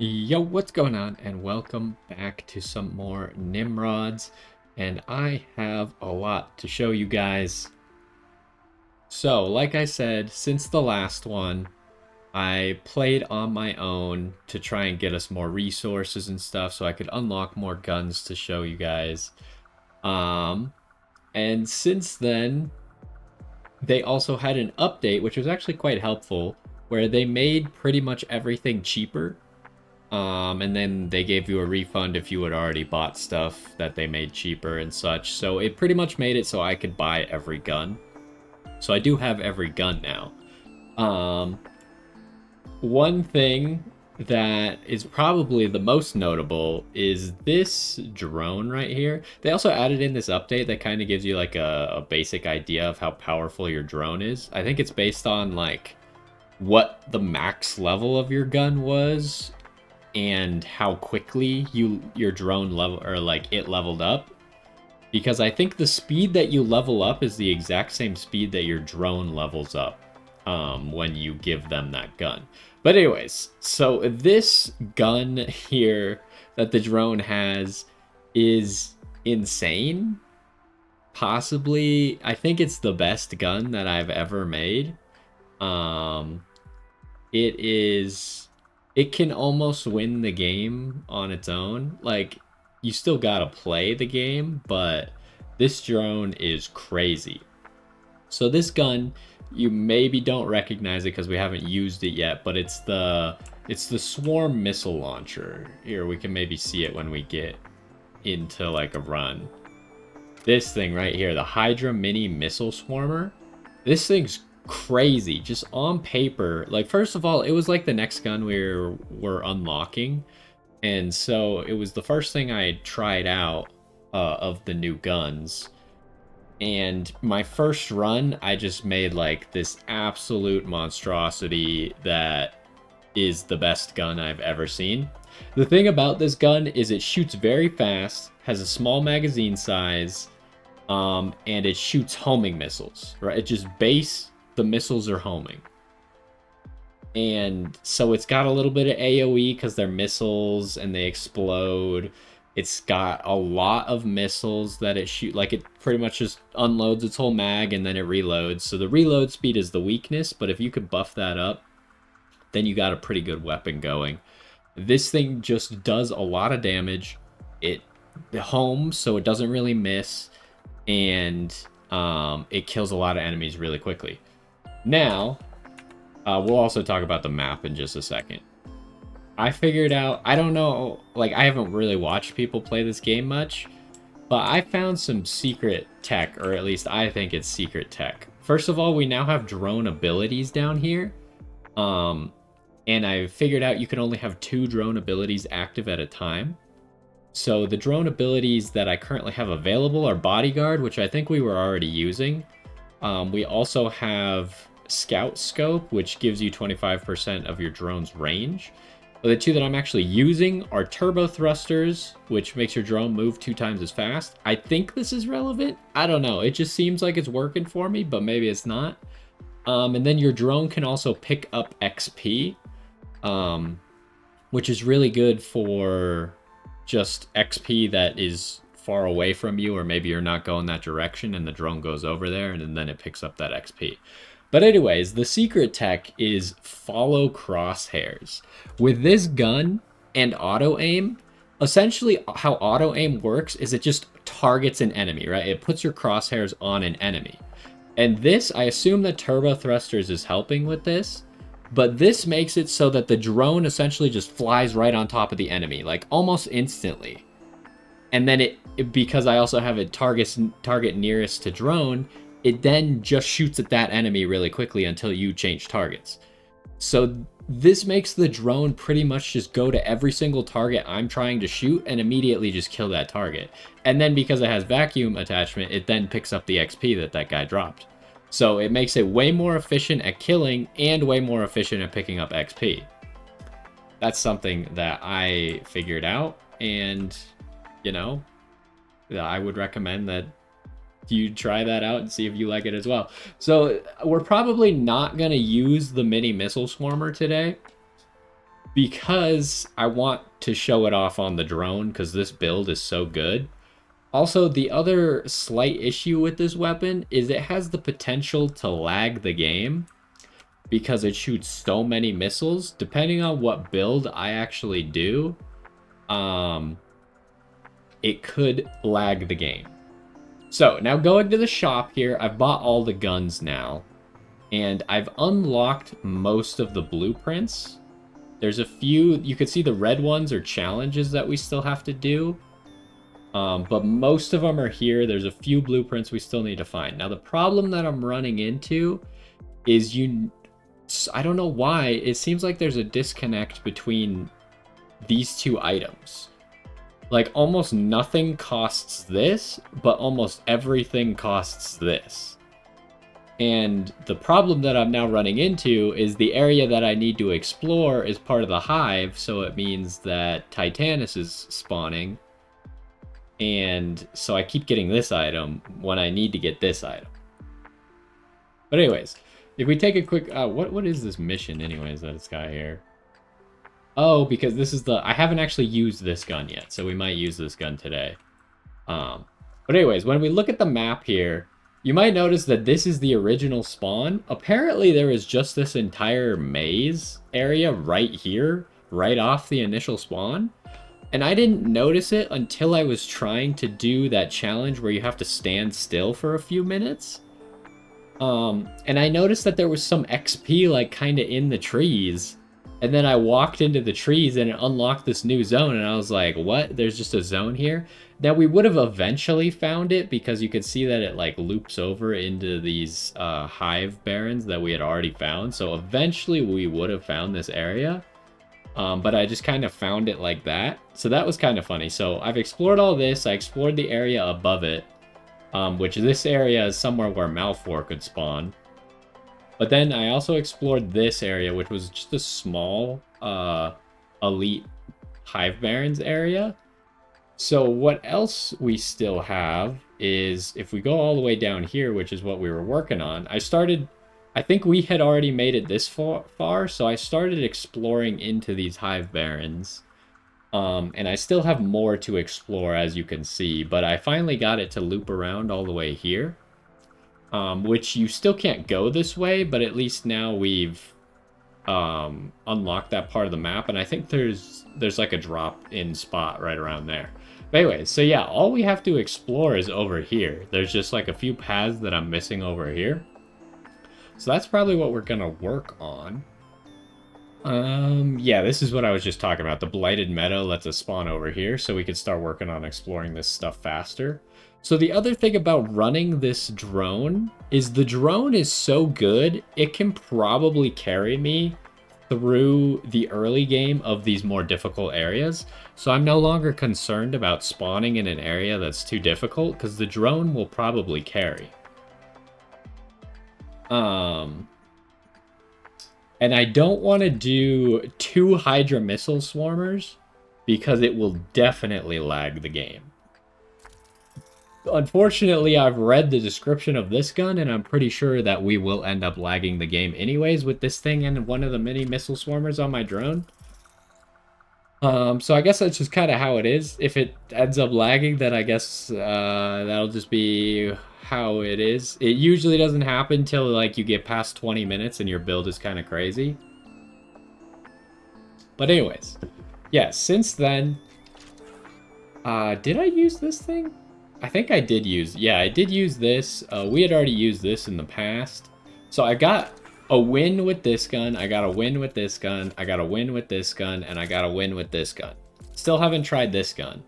Yo, what's going on? And welcome back to some more NIMRODS. And I have a lot to show you guys. So, like I said, since the last one, I played on my own to try and get us more resources and stuff so I could unlock more guns to show you guys. Um, and since then, they also had an update, which was actually quite helpful, where they made pretty much everything cheaper. And then they gave you a refund if you had already bought stuff that they made cheaper and such. So it pretty much made it so I could buy every gun. So I do have every gun now. Um, One thing that is probably the most notable is this drone right here. They also added in this update that kind of gives you like a basic idea of how powerful your drone is. I think it's based on like what the max level of your gun was and how quickly your drone level or like it leveled up, because I think the speed that you level up is the exact same speed that your drone levels up when you give them that gun. But anyways, so this gun here that the drone has is insane. Possibly, I think it's the best gun that I've ever made. um it is, it can almost win the game on its own. Like, you still gotta play the game, but this drone is crazy. So this gun, you maybe don't recognize it because we haven't used it yet, but it's the swarm missile launcher. Here, we can maybe see it when we get into like a run. This thing right here, the Hydra Mini Missile Swarmer. This thing's crazy. Just on paper, like, first of all, it was like the next gun we're unlocking, and so it was the first thing I tried out of the new guns. And my first run, I just made like this absolute monstrosity that is the best gun I've ever seen. The thing about this gun is it shoots very fast, has a small magazine size, and it shoots homing missiles, right? It just the missiles are homing. And so it's got a little bit of AoE because they're missiles and they explode. It's got a lot of missiles that it shoot, like it pretty much just unloads its whole mag and then it reloads. So the reload speed is the weakness, but if you could buff that up, then you got a pretty good weapon going. This thing just does a lot of damage. It homes, so it doesn't really miss, and it kills a lot of enemies really quickly. Now, we'll also talk about the map in just a second. I figured out, I don't know, like, I haven't really watched people play this game much, but I found some secret tech, or at least I think it's secret tech. First of all, we now have drone abilities down here. And I figured out you can only have 2 drone abilities active at a time. So the drone abilities that I currently have available are Bodyguard, which I think we were already using. We also have Scout Scope, which gives you 25% of your drone's range. But the 2 that I'm actually using are Turbo Thrusters, which makes your drone move 2 times as fast. I think this is relevant. I don't know. It just seems like it's working for me, but maybe it's not. And then your drone can also pick up XP, which is really good for just XP that is far away from you, or maybe you're not going that direction and the drone goes over there and then it picks up that XP. But anyways, the secret tech is follow crosshairs. With this gun and auto aim, essentially how auto aim works is it just targets an enemy, right? It puts your crosshairs on an enemy. And this, I assume that Turbo Thrusters is helping with this, but this makes it so that the drone essentially just flies right on top of the enemy, like almost instantly. And then because I also have a target nearest to drone, it then just shoots at that enemy really quickly until you change targets. So this makes the drone pretty much just go to every single target I'm trying to shoot and immediately just kill that target. And then because it has vacuum attachment, it then picks up the XP that guy dropped. So it makes it way more efficient at killing and way more efficient at picking up XP. That's something that I figured out, and, you know, I would recommend that you try that out and see if you like it as well. So we're probably not going to use the mini missile swarmer today. because I want to show it off on the drone because this build is so good. Also, the other slight issue with this weapon is it has the potential to lag the game because it shoots so many missiles. Depending on what build I actually do, it could lag the game. So now going to the shop here, I've bought all the guns now, and I've unlocked most of the blueprints. There's a few, you can see the red ones are challenges that we still have to do. But most of them are here. There's a few blueprints we still need to find. Now, the problem that I'm running into is I don't know why, it seems like there's a disconnect between these two items. Like, almost nothing costs this, but almost everything costs this. And the problem that I'm now running into is the area that I need to explore is part of the hive, so it means that Titanus is spawning. And so I keep getting this item when I need to get this item. But anyways, if we take a quick... what is this mission anyways that it's got here? Oh, because this is I haven't actually used this gun yet, so we might use this gun today. But anyways, when we look at the map here, you might notice that this is the original spawn. Apparently there is just this entire maze area right here, right off the initial spawn. And I didn't notice it until I was trying to do that challenge where you have to stand still for a few minutes. And I noticed that there was some XP like kind of in the trees. And then I walked into the trees and it unlocked this new zone. And I was like, what? There's just a zone here? Now we would have eventually found it because you could see that it like loops over into these hive barrens that we had already found. So eventually we would have found this area. But I just kind of found it like that. So that was kind of funny. So I've explored all this. I explored the area above it, which this area is somewhere where Malfour could spawn. But then I also explored this area, which was just a small elite hive barons area. So what else we still have is, if we go all the way down here, which is what we were working on, I think we had already made it this far, so I started exploring into these hive barons. And I still have more to explore, as you can see, but I finally got it to loop around all the way here. Which you still can't go this way, but at least now we've unlocked that part of the map, and I think there's like a drop-in spot right around there. But anyways, so yeah, all we have to explore is over here. There's just like a few paths that I'm missing over here. So that's probably what we're gonna work on. Yeah, this is what I was just talking about. The Blighted Meadow lets us spawn over here, so we can start working on exploring this stuff faster. So the other thing about running this drone is the drone is so good, it can probably carry me through the early game of these more difficult areas. So I'm no longer concerned about spawning in an area that's too difficult, because the drone will probably carry. And I don't want to do 2 Hydra missile swarmers because it will definitely lag the game. Unfortunately, I've read the description of this gun, and I'm pretty sure that we will end up lagging the game anyways with this thing and one of the mini missile swarmers on my drone. So I guess that's just kind of how it is. If it ends up lagging, then I guess that'll just be how it is. It usually doesn't happen till like you get past 20 minutes and your build is kind of crazy. But anyways, yeah, since then, did I use this thing? I think I did use, yeah, I did use this. We had already used this in the past. So I got a win with this gun, I got a win with this gun, I got a win with this gun, and I got a win with this gun. Still haven't tried this gun.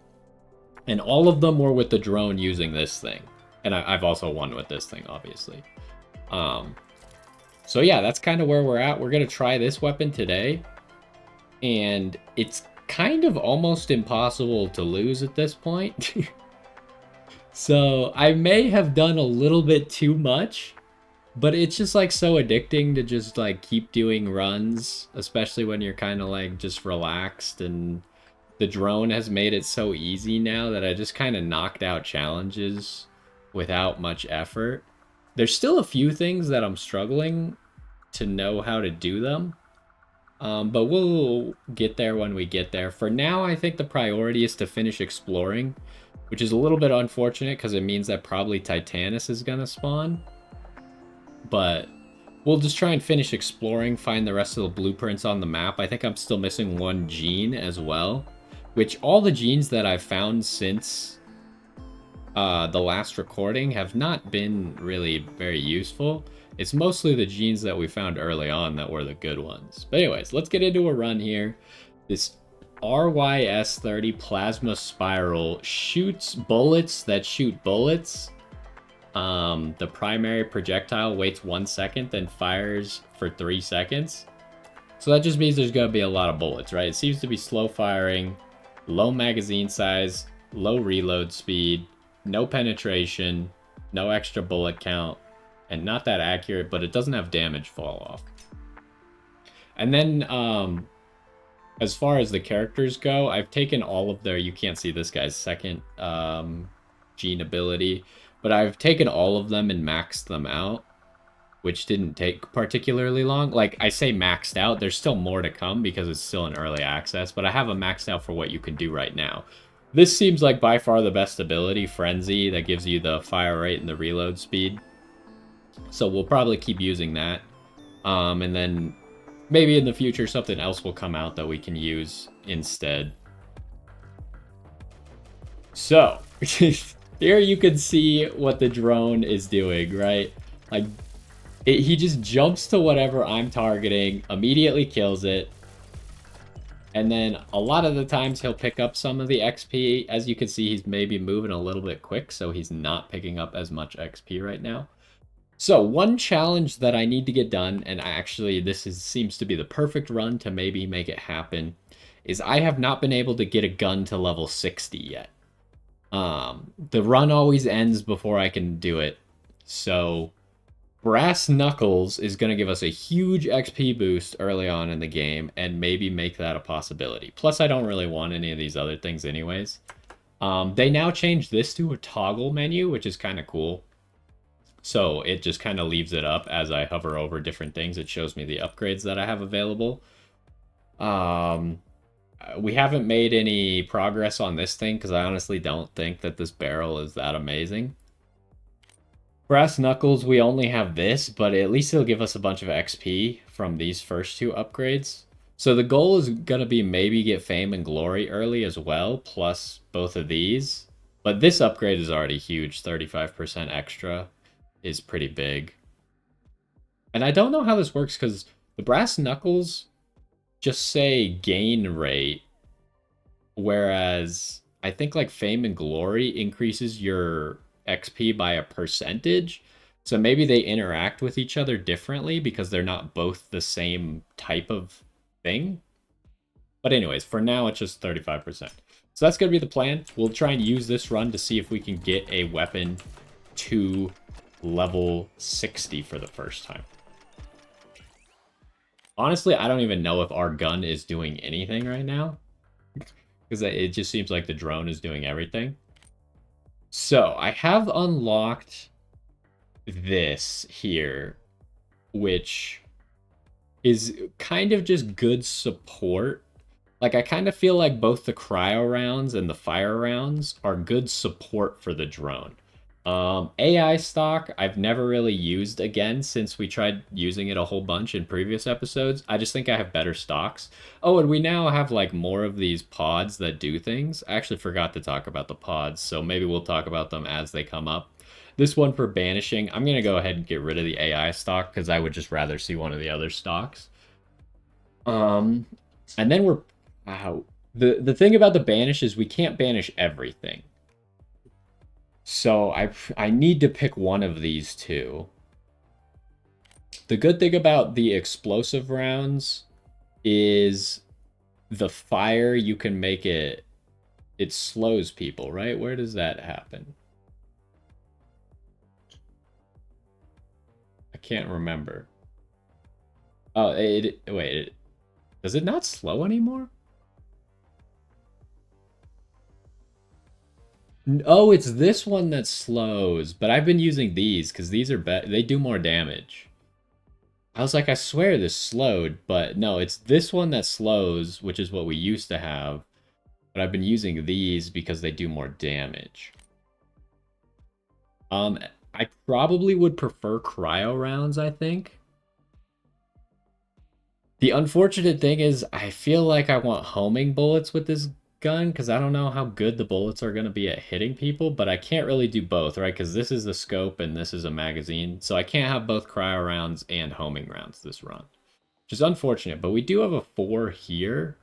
And all of them were with the drone using this thing. And I've also won with this thing, obviously. So yeah, that's kind of where we're at. We're going to try this weapon today. And it's kind of almost impossible to lose at this point. So I may have done a little bit too much. But it's just like so addicting to just like keep doing runs, especially when you're kind of like just relaxed, and the drone has made it so easy now that I just kind of knocked out challenges without much effort. There's still a few things that I'm struggling to know how to do them. But we'll get there when we get there. For now, I think the priority is to finish exploring, which is a little bit unfortunate because it means that probably Titanus is gonna spawn. But we'll just try and finish exploring, find the rest of the blueprints on the map. I think I'm still missing one gene as well, which all the genes that I've found since the last recording have not been really very useful. It's mostly the genes that we found early on that were the good ones. But anyways, let's get into a run here. This RYS-30 Plasma Spiral shoots bullets that shoot bullets. The primary projectile waits 1 second, then fires for 3 seconds. So that just means there's going to be a lot of bullets, right? It seems to be slow firing, low magazine size, low reload speed, no penetration, no extra bullet count, and not that accurate, but it doesn't have damage fall off. And then, as far as the characters go, I've taken all of their, you can't see this guy's second gene ability, but I've taken all of them and maxed them out, which didn't take particularly long. Like, I say maxed out, there's still more to come because it's still in early access, but I have them maxed out for what you can do right now. This seems like by far the best ability, Frenzy, that gives you the fire rate and the reload speed. So we'll probably keep using that. And then maybe in the future something else will come out that we can use instead. So, here you can see what the drone is doing, right? Like, he just jumps to whatever I'm targeting, immediately kills it. And then a lot of the times he'll pick up some of the XP. As you can see, he's maybe moving a little bit quick, so he's not picking up as much XP right now. So one challenge that I need to get done, and actually seems to be the perfect run to maybe make it happen, is I have not been able to get a gun to level 60 yet. The run always ends before I can do it. So Brass Knuckles is going to give us a huge XP boost early on in the game and maybe make that a possibility. Plus, I don't really want any of these other things anyways. They now changed this to a toggle menu, which is kind of cool. So it just kind of leaves it up as I hover over different things. It shows me the upgrades that I have available. We haven't made any progress on this thing because I honestly don't think that this barrel is that amazing. Brass Knuckles, we only have this, but at least it'll give us a bunch of XP from these first two upgrades. So the goal is going to be maybe get Fame and Glory early as well, plus both of these. But this upgrade is already huge. 35% extra is pretty big. And I don't know how this works because the Brass Knuckles just say gain rate, whereas I think like Fame and Glory increases your XP by a percentage. So maybe they interact with each other differently because they're not both the same type of thing. But anyways, for now it's just 35%. So that's going to be the plan. We'll try and use this run to see if we can get a weapon to level 60 for the first time. Honestly, I don't even know if our gun is doing anything right now, because it just seems like the drone is doing everything. So I have unlocked this here, which is kind of just good support. Like, I kind of feel like both the cryo rounds and the fire rounds are good support for the drone. AI stock, I've never really used again since we tried using it a whole bunch in previous episodes. I just think I have better stocks. Oh, and we now have like more of these pods that do things. I actually forgot to talk about the pods, so maybe we'll talk about them as they come up. This one for banishing, I'm going to go ahead and get rid of the AI stock because I would just rather see one of the other stocks. And then we're... Wow. The thing about the banish is we can't banish everything. So I need to pick one of these two. The good thing about the explosive rounds is the fire, you can make it slows people, right? Where does that happen? I can't remember. Oh, wait, does it not slow anymore? Oh, it's this one that slows, but I've been using these because these are they do more damage. I was like, I swear this slowed, but no, it's this one that slows, which is what we used to have. But I've been using these because they do more damage. Um, I probably would prefer cryo rounds, I think. The unfortunate thing is I feel like I want homing bullets with this gun because I don't know how good the bullets are going to be at hitting people, but I can't really do both, right? Because this is the scope and this is a magazine. So I can't have both cryo rounds and homing rounds this run, which is unfortunate. But we do have a 4 here.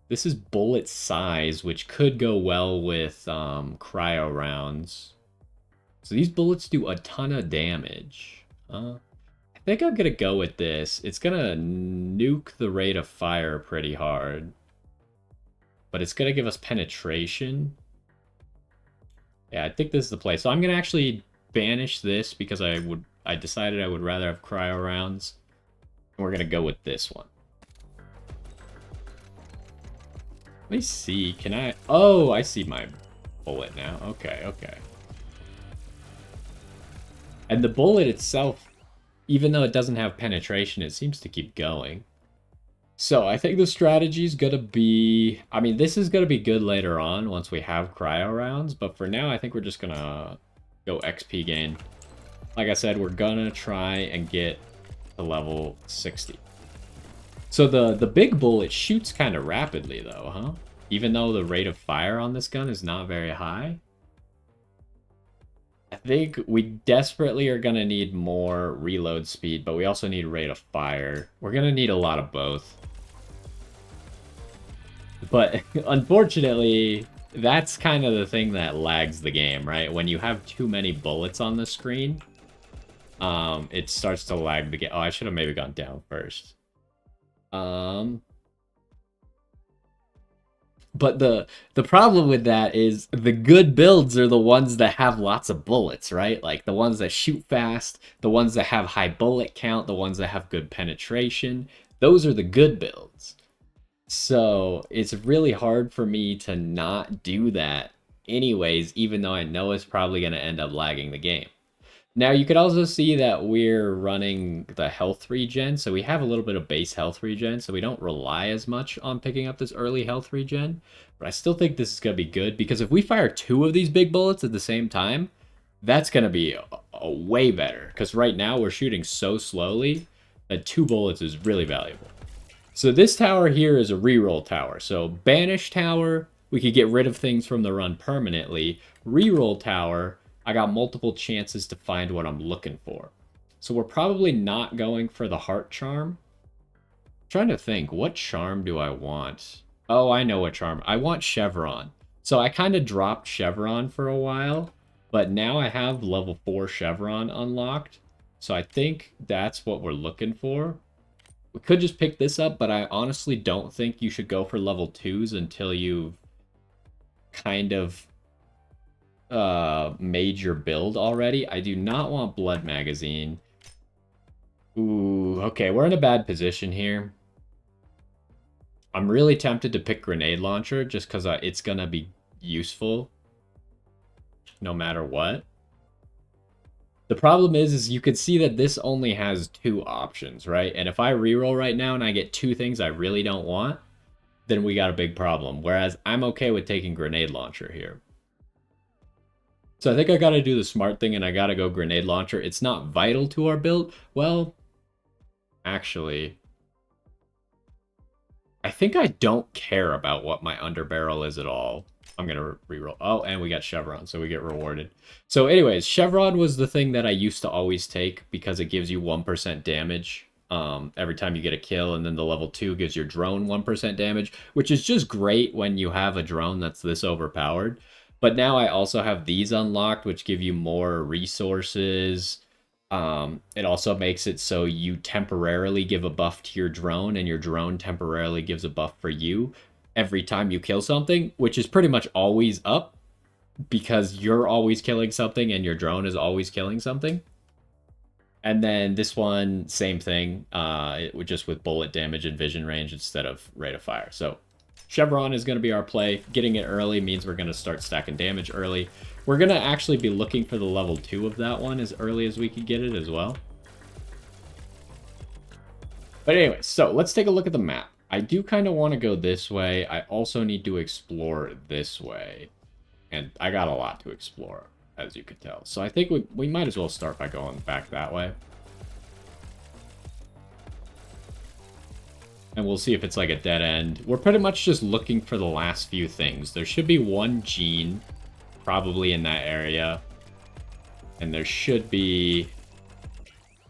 This is bullet size, which could go well with cryo rounds. So these bullets do a ton of damage. I think I'm gonna go with this. It's gonna nuke the rate of fire pretty hard. But it's gonna give us penetration. Yeah, I think this is the play. So I'm gonna actually banish this because I decided I would rather have cryo rounds. And we're gonna go with this one. Let me see. Can I? Oh, I see my bullet now. Okay, okay. And the bullet itself, even though it doesn't have penetration, it seems to keep going. So I think the strategy is going to be... I mean, this is going to be good later on once we have cryo rounds. But for now, I think we're just going to go XP gain. Like I said, we're going to try and get to level 60. So the big bullet shoots kind of rapidly, though, huh? Even though the rate of fire on this gun is not very high. I think we desperately are going to need more reload speed, but we also need rate of fire. We're going to need a lot of both. But unfortunately, that's kind of the thing that lags the game, right? When you have too many bullets on the screen, it starts to lag the game. Oh, I should have maybe gone down first. But the problem with that is the good builds are the ones that have lots of bullets, right? Like the ones that shoot fast, the ones that have high bullet count, the ones that have good penetration. Those are the good builds. So it's really hard for me to not do that anyways, even though I know it's probably going to end up lagging the game. Now, you could also see that we're running the health regen, so we have a little bit of base health regen, so we don't rely as much on picking up this early health regen. But I still think this is going to be good, because if we fire 2 of these big bullets at the same time, that's going to be a way better, because right now we're shooting so slowly that 2 bullets is really valuable. So this tower here is a reroll tower, so banish tower, we could get rid of things from the run permanently. Reroll tower, I got multiple chances to find what I'm looking for. So we're probably not going for the heart charm. I'm trying to think, what charm do I want? Oh, I know what charm. I want Chevron. So I kind of dropped Chevron for a while, but now I have level 4 Chevron unlocked. So I think that's what we're looking for. We could just pick this up, but I honestly don't think you should go for level 2s until you've kind of made your build already. I do not want blood magazine. Ooh, okay, we're in a bad position here. I'm really tempted to pick grenade launcher just because it's gonna be useful no matter what. The problem is you can see that this only has 2 options, right? And if I reroll right now and I get 2 things I really don't want, then we got a big problem. Whereas I'm okay with taking grenade launcher here. So I think I gotta do the smart thing and I gotta go grenade launcher. It's not vital to our build. Well, actually, I think I don't care about what my underbarrel is at all. I'm gonna reroll. Oh, and we got Chevron, so we get rewarded. So anyways, Chevron was the thing that I used to always take because it gives you 1% damage every time you get a kill, and then the level 2 gives your drone 1% damage, which is just great when you have a drone that's this overpowered. But now I also have these unlocked, which give you more resources. It also makes it so you temporarily give a buff to your drone, and your drone temporarily gives a buff for you every time you kill something, which is pretty much always up because you're always killing something and your drone is always killing something. And then this one, same thing, just with bullet damage and vision range instead of rate of fire. So Chevron is going to be our play. Getting it early means we're going to start stacking damage early. We're going to actually be looking for the level 2 of that one as early as we can get it as well. But anyway, so let's take a look at the map. I do kind of want to go this way. I also need to explore this way. And I got a lot to explore, as you could tell. So I think we might as well start by going back that way. And we'll see if it's like a dead end. We're pretty much just looking for the last few things. There should be one gene, probably in that area. And there should be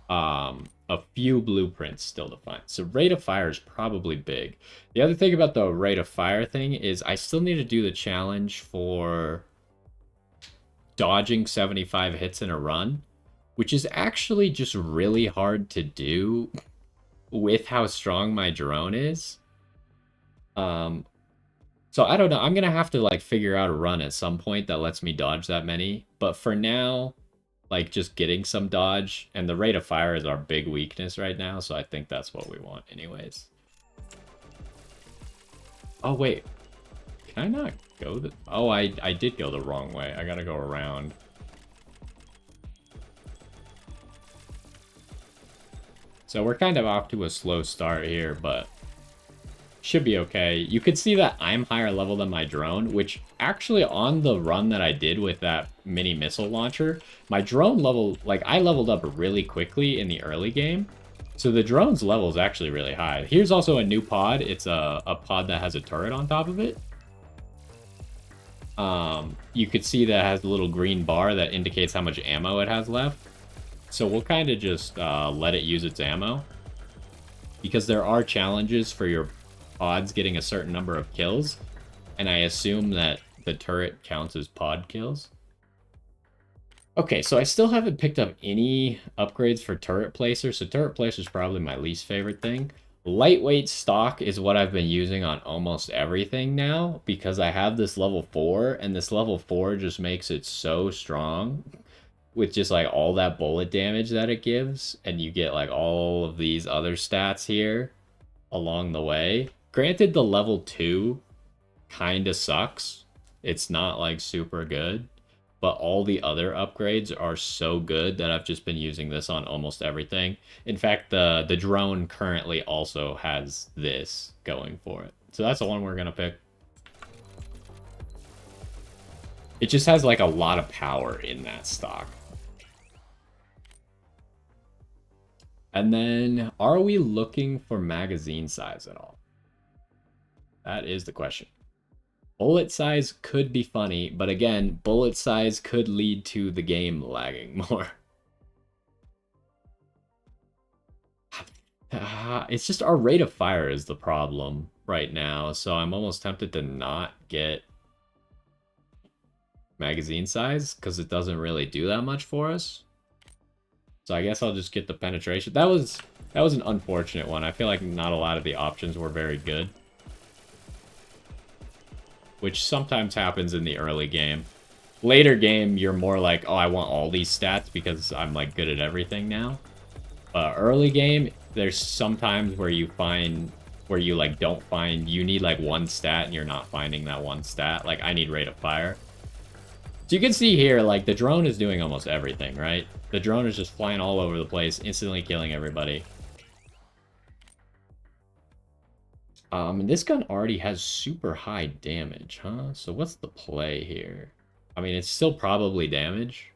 a few blueprints still to find. So rate of fire is probably big. The other thing about the rate of fire thing is I still need to do the challenge for dodging 75 hits in a run, which is actually just really hard to do with how strong my drone is. So I don't know. I'm gonna have to like figure out a run at some point that lets me dodge that many. But for now, like just getting some dodge, and the rate of fire is our big weakness right now, so I think that's what we want anyways. Oh wait, can I not go the... Oh, I did go the wrong way. I gotta go around. So we're kind of off to a slow start here, but should be okay. You could see that I'm higher level than my drone, which actually on the run that I did with that mini missile launcher, my drone level, like I leveled up really quickly in the early game. So the drone's level is actually really high. Here's also a new pod. It's a pod that has a turret on top of it. You could see that it has a little green bar that indicates how much ammo it has left. So we'll kind of just let it use its ammo, because there are challenges for your pods getting a certain number of kills, and I assume that the turret counts as pod kills. Okay, so I still haven't picked up any upgrades for turret placer, so turret placer is probably my least favorite thing. Lightweight stock is what I've been using on almost everything now, because I have this level 4, and this level 4 just makes it so strong with just like all that bullet damage that it gives, and you get like all of these other stats here along the way. Granted, the level 2 kind of sucks. It's not like super good, but all the other upgrades are so good that I've just been using this on almost everything. In fact, the drone currently also has this going for it. So that's the one we're going to pick. It just has like a lot of power in that stock. And then, are we looking for magazine size at all? That is the question. Bullet size could be funny, but again, bullet size could lead to the game lagging more. It's just our rate of fire is the problem right now, so I'm almost tempted to not get magazine size, because it doesn't really do that much for us. So I guess I'll just get the penetration. That was an unfortunate one. I feel like not a lot of the options were very good, which sometimes happens in the early game. Later game, you're more like, oh, I want all these stats because I'm like good at everything now. Early game, there's sometimes where you find, where you like don't find, you need like one stat and you're not finding that one stat. Like I need rate of fire. So you can see here, like the drone is doing almost everything, right? The drone is just flying all over the place, instantly killing everybody. And this gun already has super high damage, huh? So what's the play here? I mean, it's still probably damage,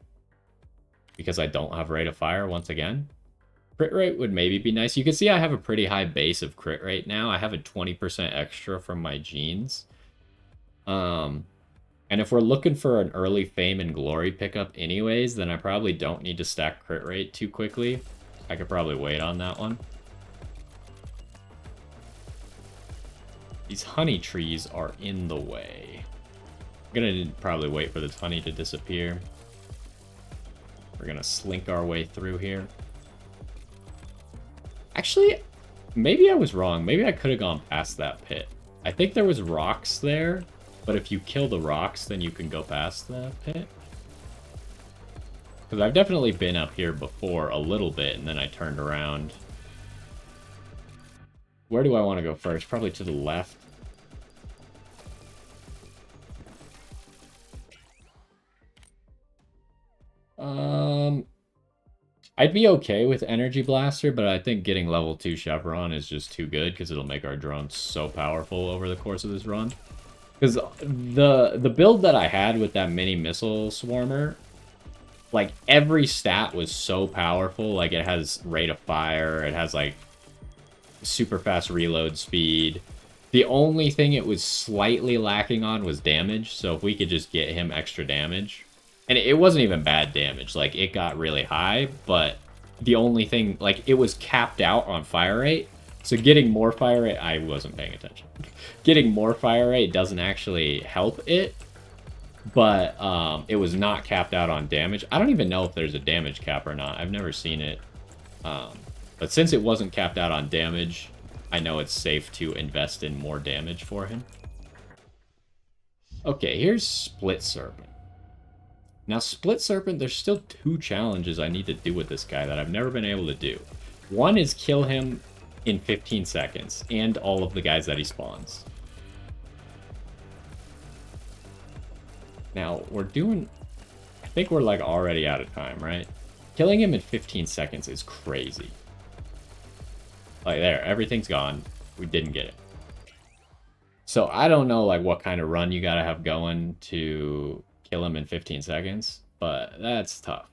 because I don't have rate of fire once again. Crit rate would maybe be nice. You can see I have a pretty high base of crit rate now. I have a 20% extra from my genes. And if we're looking for an early fame and glory pickup anyways, then I probably don't need to stack crit rate too quickly. I could probably wait on that one. These honey trees are in the way. I'm gonna probably wait for this honey to disappear. We're gonna slink our way through here. Actually, maybe I was wrong. Maybe I could have gone past that pit. I think there was rocks there, but if you kill the rocks, then you can go past the pit. Because I've definitely been up here before a little bit, and then I turned around. Where do I want to go first? Probably to the left. Um, I'd be okay with Energy Blaster, but I think getting level 2 Chevron is just too good because it'll make our drone so powerful over the course of this run. Because the build that I had with that mini missile swarmer, like every stat was so powerful. Like it has rate of fire, it has like super fast reload speed. The only thing it was slightly lacking on was damage. So if we could just get him extra damage, and it wasn't even bad damage. Like it got really high, but the only thing, like it was capped out on fire rate. So getting more fire rate, I wasn't paying attention. Getting more fire rate doesn't actually help it, but it was not capped out on damage. I don't even know if there's a damage cap or not. I've never seen it. But since it wasn't capped out on damage, I know it's safe to invest in more damage for him. Okay, here's Split Serpent. Now, Split Serpent, there's still 2 challenges I need to do with this guy that I've never been able to do. One is kill him in 15 seconds, and all of the guys that he spawns. Now, we're doing... I think we're, like, already out of time, right? Killing him in 15 seconds is crazy. Like, there, everything's gone. We didn't get it. So, I don't know, like, what kind of run you gotta have going to kill him in 15 seconds, but that's tough.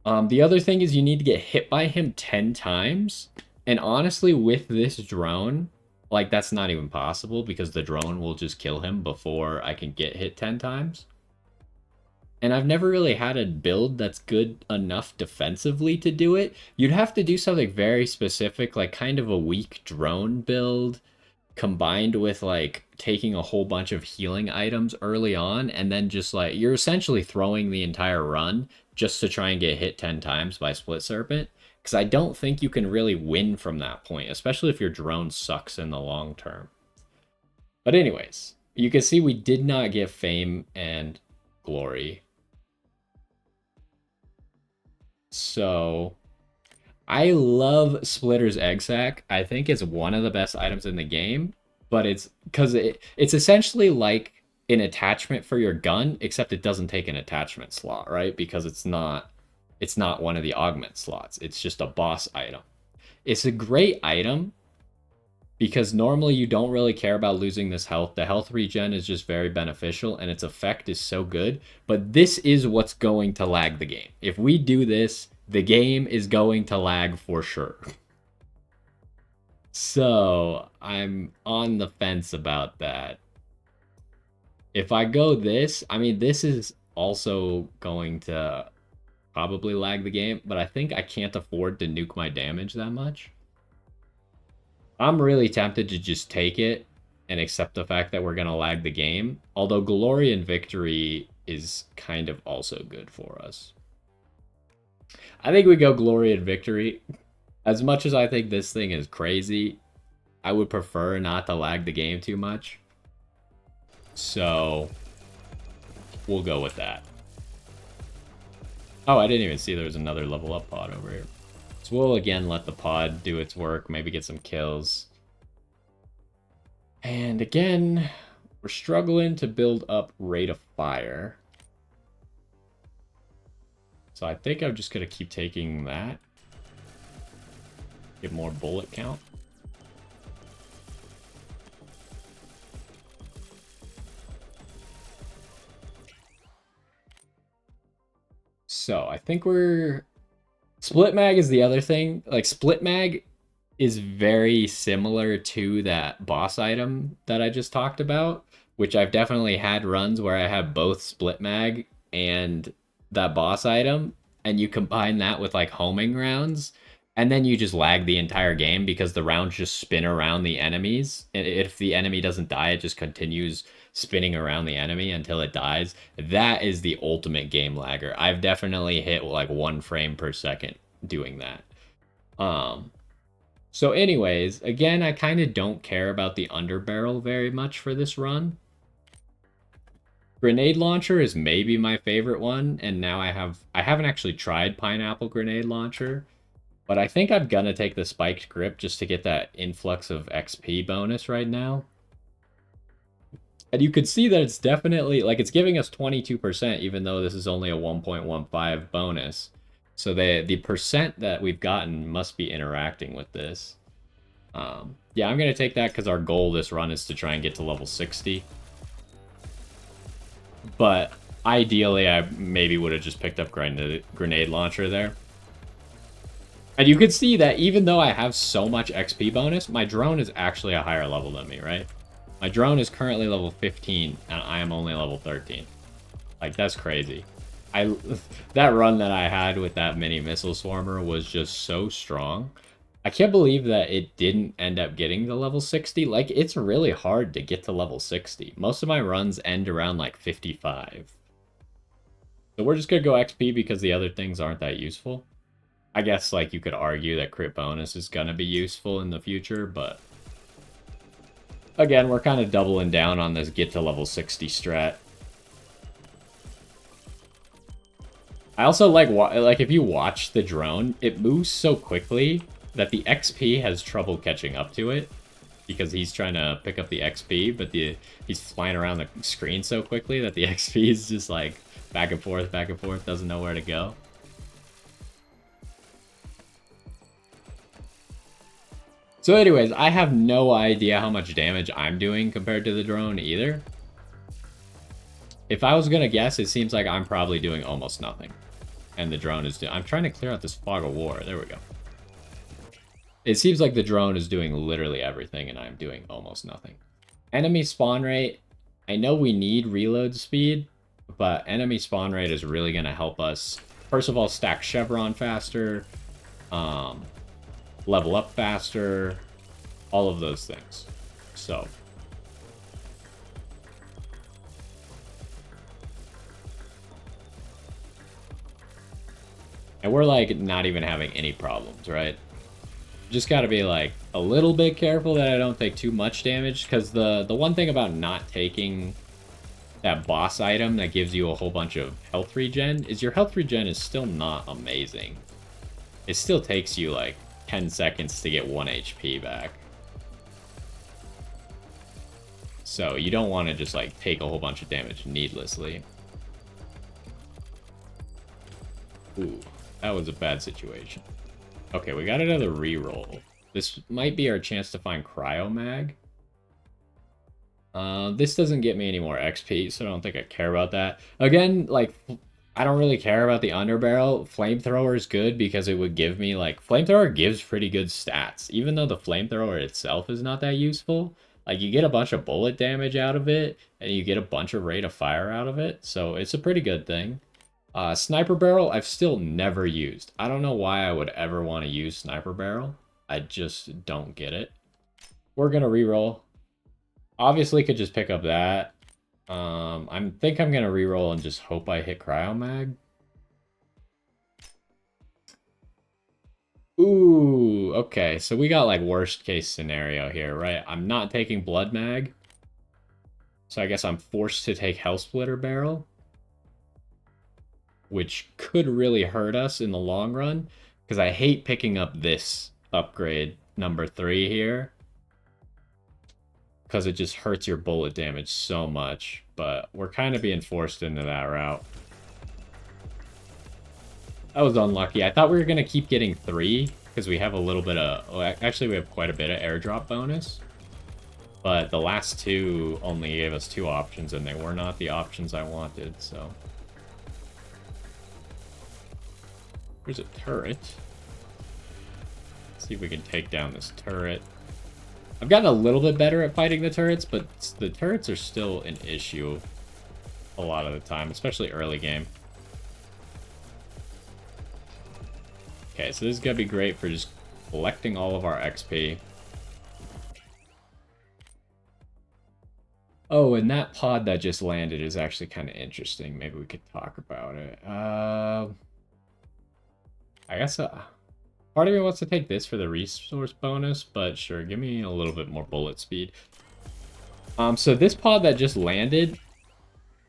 The other thing is you need to get hit by him 10 times. And honestly, with this drone, like, that's not even possible because the drone will just kill him before I can get hit 10 times. And I've never really had a build that's good enough defensively to do it. You'd have to do something very specific, like kind of a weak drone build combined with like taking a whole bunch of healing items early on, and then just like you're essentially throwing the entire run just to try and get hit 10 times by Split Serpent, because I don't think you can really win from that point, especially if your drone sucks in the long term. But anyways, you can see we did not get fame and glory. So I love Splitter's Egg Sack. I think it's one of the best items in the game, but it's because it's essentially like an attachment for your gun, except it doesn't take an attachment slot, right? Because it's not one of the augment slots. It's just a boss item. It's a great item because normally you don't really care about losing this health. The health regen is just very beneficial and its effect is so good, but this is what's going to lag the game. If we do this, the game is going to lag for sure. So I'm on the fence about that. If I go this, I mean, this is also going to probably lag the game, but I think I can't afford to nuke my damage that much. I'm really tempted to just take it and accept the fact that we're going to lag the game. Although Glory and Victory is kind of also good for us. I think we go Glory and Victory. As much as I think this thing is crazy, I would prefer not to lag the game too much. So, we'll go with that. Oh, I didn't even see there was another level up pod over here. So we'll again let the pod do its work, maybe get some kills. And again, we're struggling to build up rate of fire. So I think I'm just going to keep taking that. Get more bullet count. So I think we're... Split mag is the other thing. Like, split mag is very similar to that boss item that I just talked about, which I've definitely had runs where I have both split mag and that boss item, and you combine that with like homing rounds, and then you just lag the entire game because the rounds just spin around the enemies. And if the enemy doesn't die, it just continues spinning around the enemy until it dies. That is the ultimate game lagger. I've definitely hit like 1 frame per second doing that. So anyways, again, I kind of don't care about the underbarrel very much for this run. Grenade launcher is maybe my favorite one, and now I haven't actually tried pineapple grenade launcher, but I think I'm gonna take the spiked grip just to get that influx of XP bonus right now. And you can see that it's definitely, like, it's giving us 22%, even though this is only a 1.15 bonus. So the percent that we've gotten must be interacting with this. Yeah, I'm going to take that because our goal this run is to try and get to level 60. But ideally, I maybe would have just picked up grenade launcher there. And you can see that even though I have so much XP bonus, my drone is actually a higher level than me, right? My drone is currently level 15, and I am only level 13. Like, that's crazy. That run that I had with that mini missile swarmer was just so strong. I can't believe that it didn't end up getting to level 60. Like, it's really hard to get to level 60. Most of my runs end around, like, 55. So we're just gonna go XP because the other things aren't that useful. I guess, like, you could argue that crit bonus is gonna be useful in the future, but... Again, we're kind of doubling down on this get to level 60 strat. I also like if you watch the drone, it moves so quickly that the XP has trouble catching up to it because he's trying to pick up the XP, but he's flying around the screen so quickly that the XP is just like back and forth, doesn't know where to go. So anyways, I have no idea how much damage I'm doing compared to the drone either. If I was gonna guess, it seems like I'm probably doing almost nothing. And the drone is doing... I'm trying to clear out this fog of war. There we go. It seems like the drone is doing literally everything, and I'm doing almost nothing. Enemy spawn rate. I know we need reload speed, but enemy spawn rate is really going to help us, first of all, stack Chevron faster, level up faster, all of those things. So... And we're, like, not even having any problems, right? Just gotta be, like, a little bit careful that I don't take too much damage, because the one thing about not taking that boss item that gives you a whole bunch of health regen is your health regen is still not amazing. It still takes you, like, 10 seconds to get 1 HP back. So you don't want to just, like, take a whole bunch of damage needlessly. Ooh. That was a bad situation. Okay, we got another reroll. This might be our chance to find Cryomag. This doesn't get me any more XP, so I don't think I care about that. Again, like, I don't really care about the underbarrel. Flamethrower is good because it would give me, like... Flamethrower gives pretty good stats. Even though the flamethrower itself is not that useful, like, you get a bunch of bullet damage out of it, and you get a bunch of rate of fire out of it, so it's a pretty good thing. Sniper barrel, I've still never used. I don't know why I would ever want to use sniper barrel. I just don't get it. We're going to reroll. Obviously, could just pick up that. I think I'm going to reroll and just hope I hit Cryomag. Ooh, okay. So we got, like, worst case scenario here, right? I'm not taking Blood Mag. So I guess I'm forced to take Hell Splitter Barrel, which could really hurt us in the long run, because I hate picking up this upgrade number 3 here, because it just hurts your bullet damage so much, but we're kind of being forced into that route. That was unlucky. I thought we were going to keep getting 3, because we have a little bit of... Oh, actually, we have quite a bit of airdrop bonus, but the last 2 only gave us 2 options, and they were not the options I wanted, so... There's a turret. Let's see if we can take down this turret. I've gotten a little bit better at fighting the turrets, but the turrets are still an issue a lot of the time, especially early game. Okay, so this is going to be great for just collecting all of our XP. Oh, and that pod that just landed is actually kind of interesting. Maybe we could talk about it. I guess part of me wants to take this for the resource bonus, but sure, give me a little bit more bullet speed. So this pod that just landed,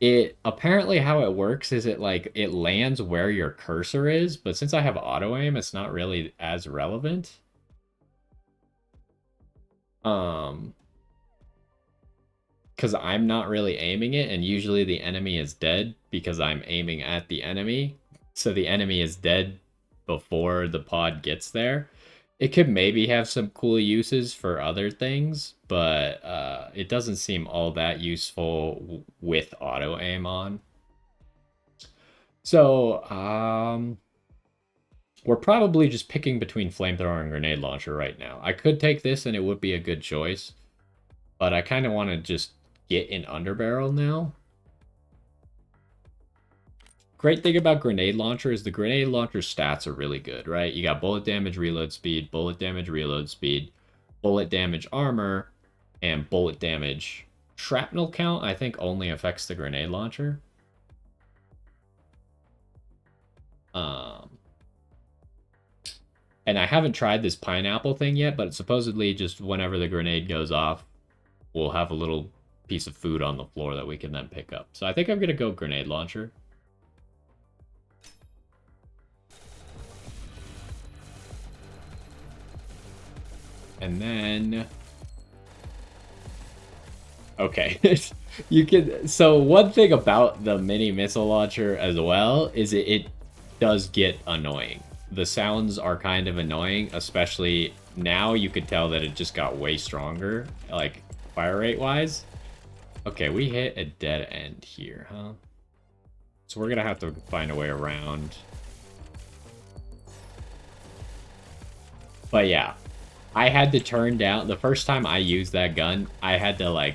it apparently how it works is it lands where your cursor is, but since I have auto aim, it's not really as relevant. Because because I'm not really aiming it, and usually the enemy is dead because I'm aiming at the enemy. So the enemy is dead before the pod gets there. It could maybe have some cool uses for other things, but it doesn't seem all that useful with auto aim on. So, we're probably just picking between flamethrower and grenade launcher right now. I could take this and it would be a good choice, but I kind of want to just get an underbarrel now. Great thing about grenade launcher is the grenade launcher stats are really good, right? You got bullet damage, reload speed, bullet damage, reload speed, bullet damage armor, and bullet damage. Shrapnel count, I think, only affects the grenade launcher. And I haven't tried this pineapple thing yet, but supposedly just whenever the grenade goes off, we'll have a little piece of food on the floor that we can then pick up. So I think I'm going to go grenade launcher. And then... Okay. You can... So one thing about the mini missile launcher as well is it does get annoying. The sounds are kind of annoying, especially now you could tell that it just got way stronger, like fire rate wise. Okay, we hit a dead end here, huh? So we're gonna have to find a way around. But yeah, I had to turn down, the first time I used that gun, I had to like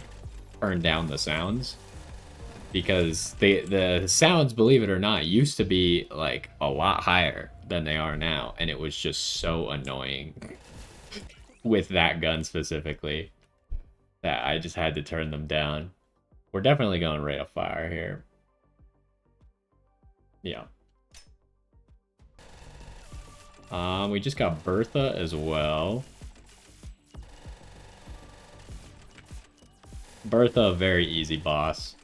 turn down the sounds. Because the sounds, believe it or not, used to be like a lot higher than they are now. And it was just so annoying with that gun specifically that I just had to turn them down. We're definitely going rate of fire here. Yeah. We just got Bertha as well. Bertha, a very easy boss.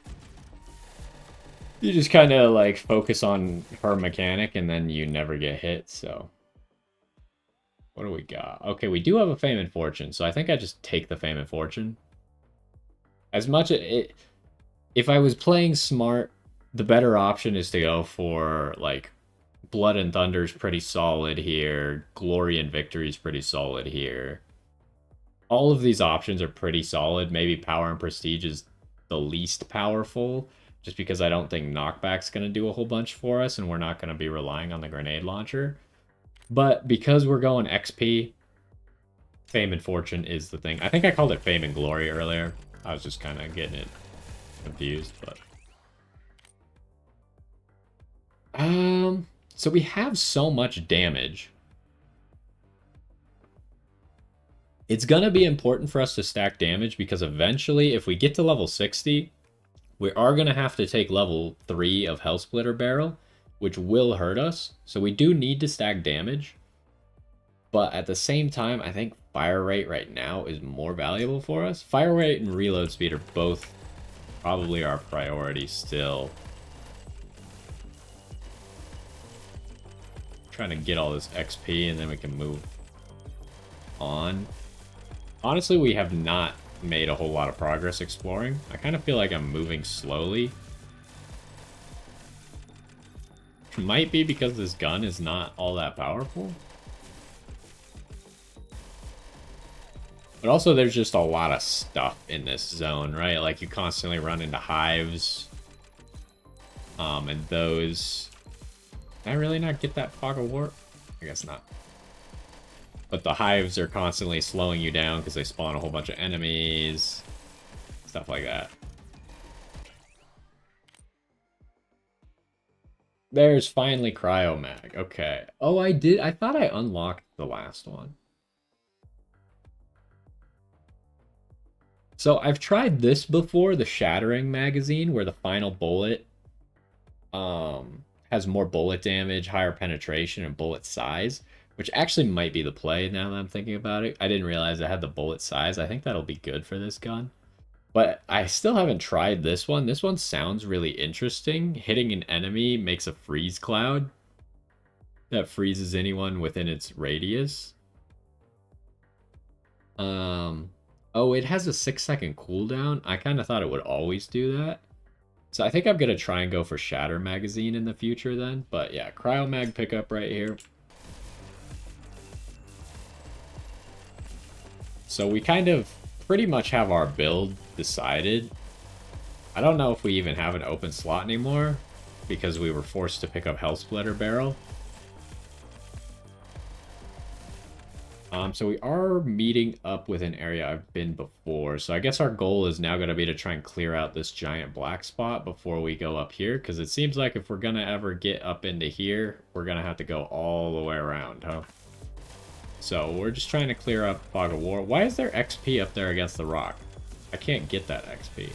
You just kind of like focus on her mechanic and then you never get hit, so. What do we got? Okay, we do have a Fame and Fortune, so I think I just take the Fame and Fortune. As much if I was playing smart, the better option is to go for like Blood and Thunder's pretty solid here. Glory and Victory's pretty solid here. All of these options are pretty solid. Maybe Power and Prestige is the least powerful, just because I don't think Knockback's going to do a whole bunch for us, and we're not going to be relying on the grenade launcher. But because we're going XP, Fame and Fortune is the thing. I think I called it Fame and Glory earlier. I was just kind of getting it confused, but... So we have so much damage. It's going to be important for us to stack damage, because eventually, if we get to level 60... we are going to have to take level 3 of Hell Splitter Barrel, which will hurt us. So we do need to stack damage. But at the same time, I think fire rate right now is more valuable for us. Fire rate and reload speed are both probably our priority still. Trying to get all this XP and then we can move on. Honestly, we have not made a whole lot of progress exploring. I kind of feel like I'm moving slowly. Might be because this gun is not all that powerful. But also there's just a lot of stuff in this zone, right? Like you constantly run into hives. And those... Can I really not get that Fog of War? I guess not. But the hives are constantly slowing you down because they spawn a whole bunch of enemies. Stuff like that. There's finally Cryomag. Okay. Oh, I did. I thought I unlocked the last one. So I've tried this before, the Shattering magazine, where the final bullet has more bullet damage, higher penetration, and bullet size. Which actually might be the play now that I'm thinking about it. I didn't realize I had the bullet size. I think that'll be good for this gun. But I still haven't tried this one. This one sounds really interesting. Hitting an enemy makes a freeze cloud that freezes anyone within its radius. Oh, it has a 6-second cooldown. I kind of thought it would always do that. So I think I'm going to try and go for Shatter Magazine in the future then. But yeah, Cryo Mag pickup right here. So we kind of pretty much have our build decided. I don't know if we even have an open slot anymore because we were forced to pick up Health Splitter Barrel. So we are meeting up with an area I've been before. So I guess our goal is now going to be to try and clear out this giant black spot before we go up here. Because it seems like if we're going to ever get up into here, we're going to have to go all the way around, huh? So we're just trying to clear up Fog of War. Why is there XP up there against the rock? I can't get that XP.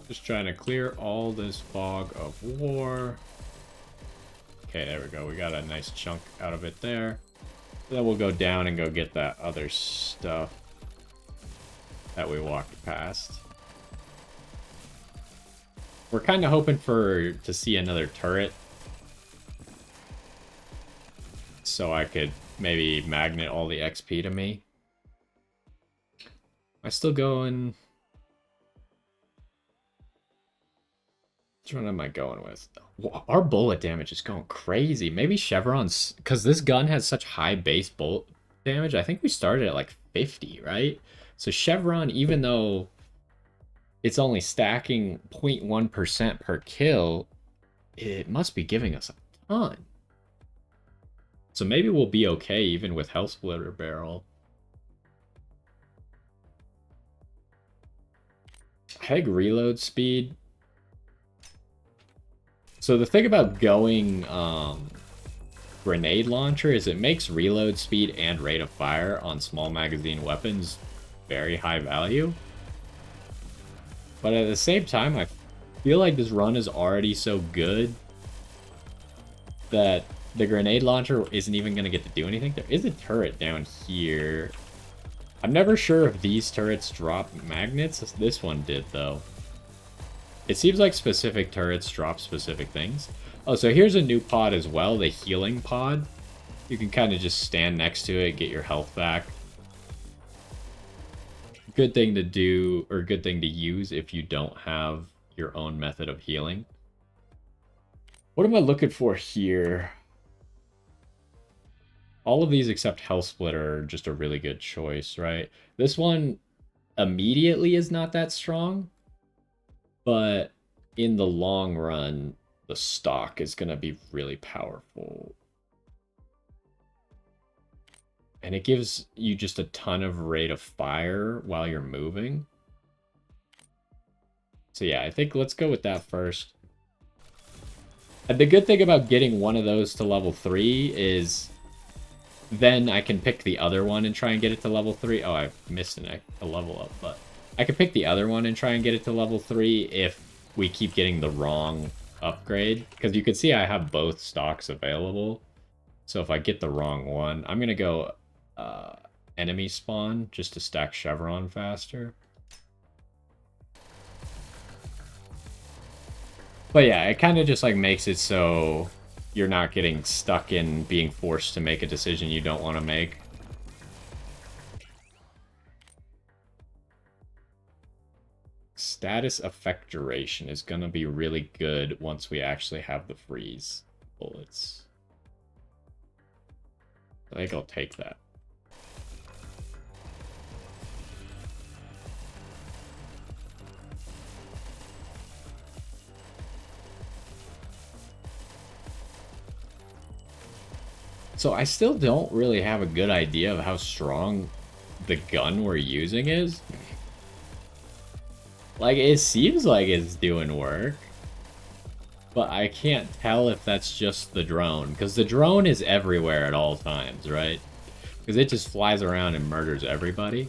Just trying to clear all this Fog of War. Okay, there we go. We got a nice chunk out of it there. Then we'll go down and go get that other stuff that we walked past. We're kind of hoping to see another turret. So I could maybe magnet all the XP to me. Am I still going? Which one am I going with? Our bullet damage is going crazy. Maybe Chevron's... Because this gun has such high base bullet damage. I think we started at like 50, right? So Chevron, even though it's only stacking 0.1% per kill, it must be giving us a ton. So maybe we'll be okay even with Health Splitter Barrel. Heg reload speed. So the thing about going grenade launcher is it makes reload speed and rate of fire on small magazine weapons very high value. But at the same time, I feel like this run is already so good that the grenade launcher isn't even going to get to do anything. There is a turret down here. I'm never sure if these turrets drop magnets. This one did, though. It seems like specific turrets drop specific things. Oh, so here's a new pod as well, the healing pod. You can kind of just stand next to it, get your health back. Good thing to do, or good thing to use if you don't have your own method of healing. What am I looking for here? All of these except Health Splitter are just a really good choice, right? This one immediately is not that strong, but in the long run, the stock is going to be really powerful. And it gives you just a ton of rate of fire while you're moving. So yeah, I think let's go with that first. And the good thing about getting one of those to level 3 is then I can pick the other one and try and get it to level 3. Oh, I missed a level up, but I can pick the other one and try and get it to level 3 if we keep getting the wrong upgrade. Because you can see I have both stocks available. So if I get the wrong one, I'm going to go enemy spawn just to stack Chevron faster. But yeah, it kind of just like makes it so you're not getting stuck in being forced to make a decision you don't want to make. Status effect duration is going to be really good once we actually have the freeze bullets. I think I'll take that. So I still don't really have a good idea of how strong the gun we're using is. Like, it seems like it's doing work. But I can't tell if that's just the drone. Because the drone is everywhere at all times, right? Because it just flies around and murders everybody.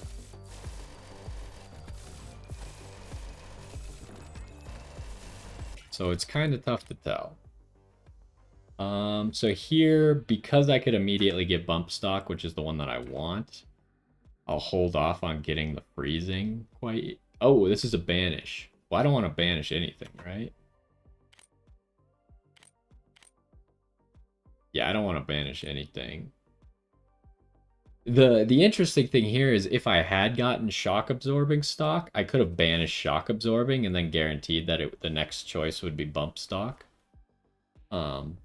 So it's kind of tough to tell. So here, because I could immediately get bump stock, which is the one that I want, I'll hold off on getting the freezing quite... Oh, this is a banish. Well, I don't want to banish anything, right? Yeah, I don't want to banish anything. The interesting thing here is if I had gotten shock absorbing stock, I could have banished shock absorbing and then guaranteed that the next choice would be bump stock. Um,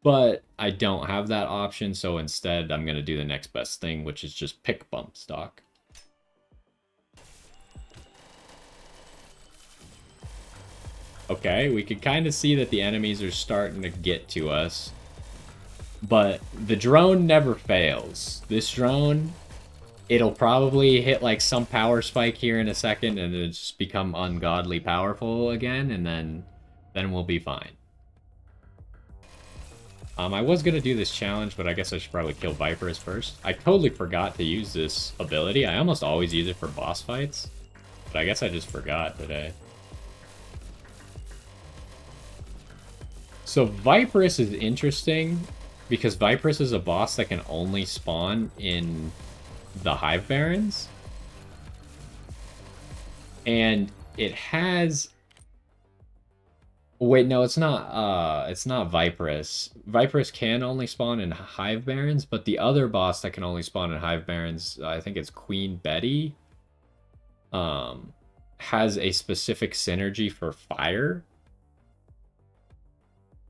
but I don't have that option, so instead I'm gonna do the next best thing, which is just pick bump stock. Okay, we could kind of see that the enemies are starting to get to us. But the drone never fails. This drone, it'll probably hit like some power spike here in a second and it'll just become ungodly powerful again, and then we'll be fine. I was gonna do this challenge, but I guess I should probably kill Viperous first. I totally forgot to use this ability. I almost always use it for boss fights, but I guess I just forgot today. So Viperous is interesting because Viperous is a boss that can only spawn in the Hive Barrens. And it has... Wait, no, it's not Viperous. Viperous can only spawn in Hive Barrens, but the other boss that can only spawn in Hive Barrens, I think it's Queen Betty, has a specific synergy for fire.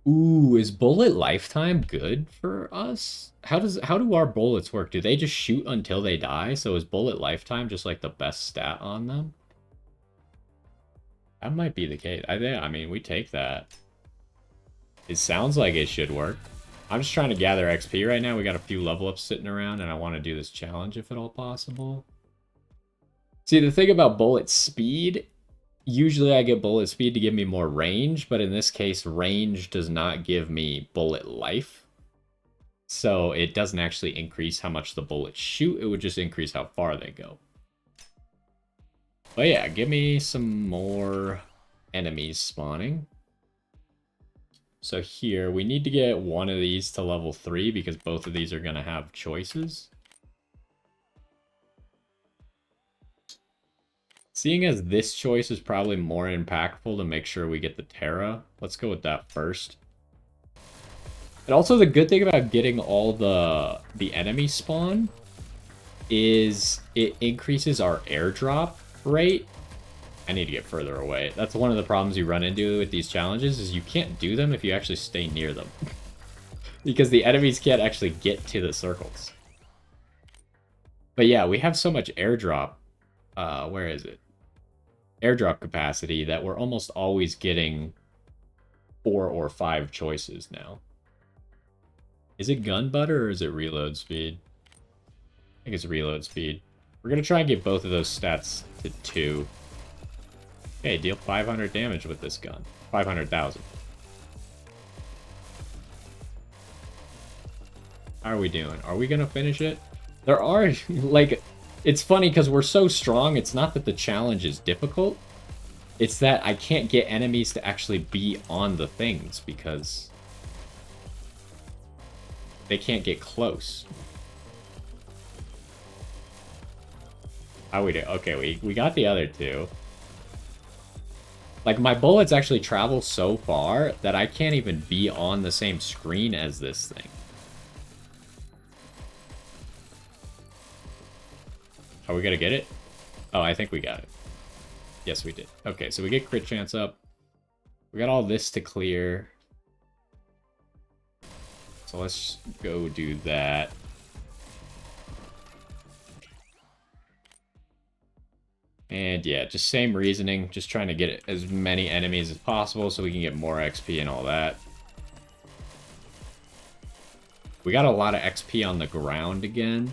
Ooh, is bullet lifetime good for us? How do our bullets work? Do they just shoot until they die? So is bullet lifetime just like the best stat on them? That might be the case. I mean, we take that. It sounds like it should work. I'm just trying to gather XP right now. We got a few level ups sitting around, and I want to do this challenge if at all possible. See, the thing about bullet speed, usually I get bullet speed to give me more range, but in this case, range does not give me bullet life. So it doesn't actually increase how much the bullets shoot. It would just increase how far they go. But yeah, give me some more enemies spawning. So here, we need to get one of these to level 3 because both of these are going to have choices. Seeing as this choice is probably more impactful to make sure we get the Terra, let's go with that first. And also the good thing about getting all the enemy spawn is it increases our airdrop rate. I need to get further away. That's one of the problems you run into with these challenges is you can't do them if you actually stay near them. Because the enemies can't actually get to the circles. But yeah, we have so much airdrop. Where is it? Airdrop capacity that we're almost always getting 4 or 5 choices now. Is it gun butter or is it reload speed? I think it's reload speed. We're going to try and get both of those stats to 2. Okay, deal 500 damage with this gun. 500,000. How are we doing? Are we going to finish it? There are, like, it's funny because we're so strong. It's not that the challenge is difficult. It's that I can't get enemies to actually be on the things because they can't get close. How we do? Okay, we got the other 2. Like, my bullets actually travel so far that I can't even be on the same screen as this thing. Are we gonna get it? Oh, I think we got it. Yes, we did. Okay, so we get crit chance up. We got all this to clear. So let's go do that. And yeah, just same reasoning. Just trying to get as many enemies as possible so we can get more XP and all that. We got a lot of XP on the ground again.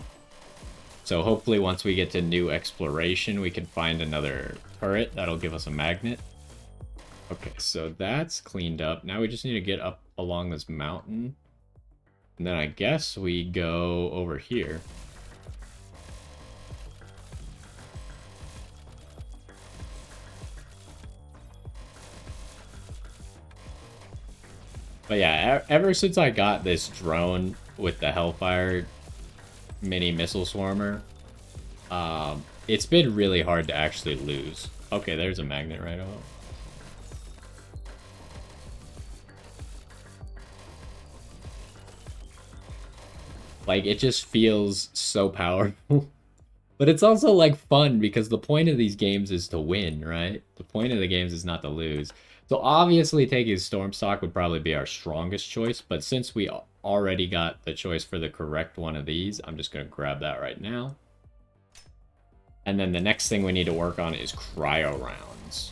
So hopefully once we get to new exploration, we can find another turret that'll give us a magnet. Okay, so that's cleaned up. Now we just need to get up along this mountain. And then I guess we go over here. But yeah, ever since I got this drone with the Hellfire mini missile swarmer, it's been really hard to actually lose. Okay, there's a magnet right off. Like, it just feels so powerful. But it's also, like, fun because the point of these games is to win, right? The point of the games is not to lose. So obviously taking Stormstock would probably be our strongest choice, but since we already got the choice for the correct one of these, I'm just going to grab that right now. And then the next thing we need to work on is cryo rounds.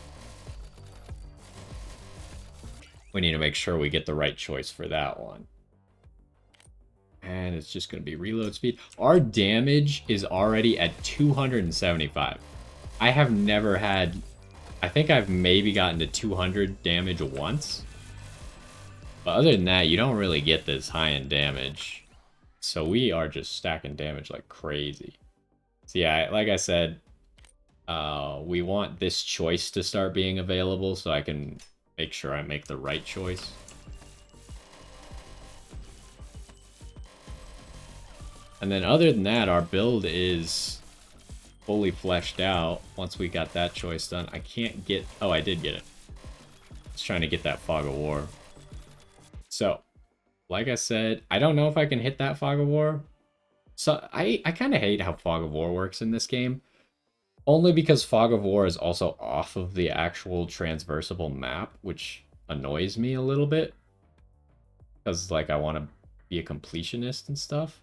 We need to make sure we get the right choice for that one. And it's just going to be reload speed. Our damage is already at 275. I have never had... I think I've maybe gotten to 200 damage once. But other than that, you don't really get this high in damage. So we are just stacking damage like crazy. So yeah, like I said, we want this choice to start being available so I can make sure I make the right choice. And then other than that, our build is fully fleshed out once we got that choice done. I can't get... Oh, I did get it. I was trying to get that Fog of War. So, like I said, I don't know if I can hit that Fog of War. So, I kind of hate how Fog of War works in this game. Only because Fog of War is also off of the actual transversable map, which annoys me a little bit. Because, like, I want to be a completionist and stuff.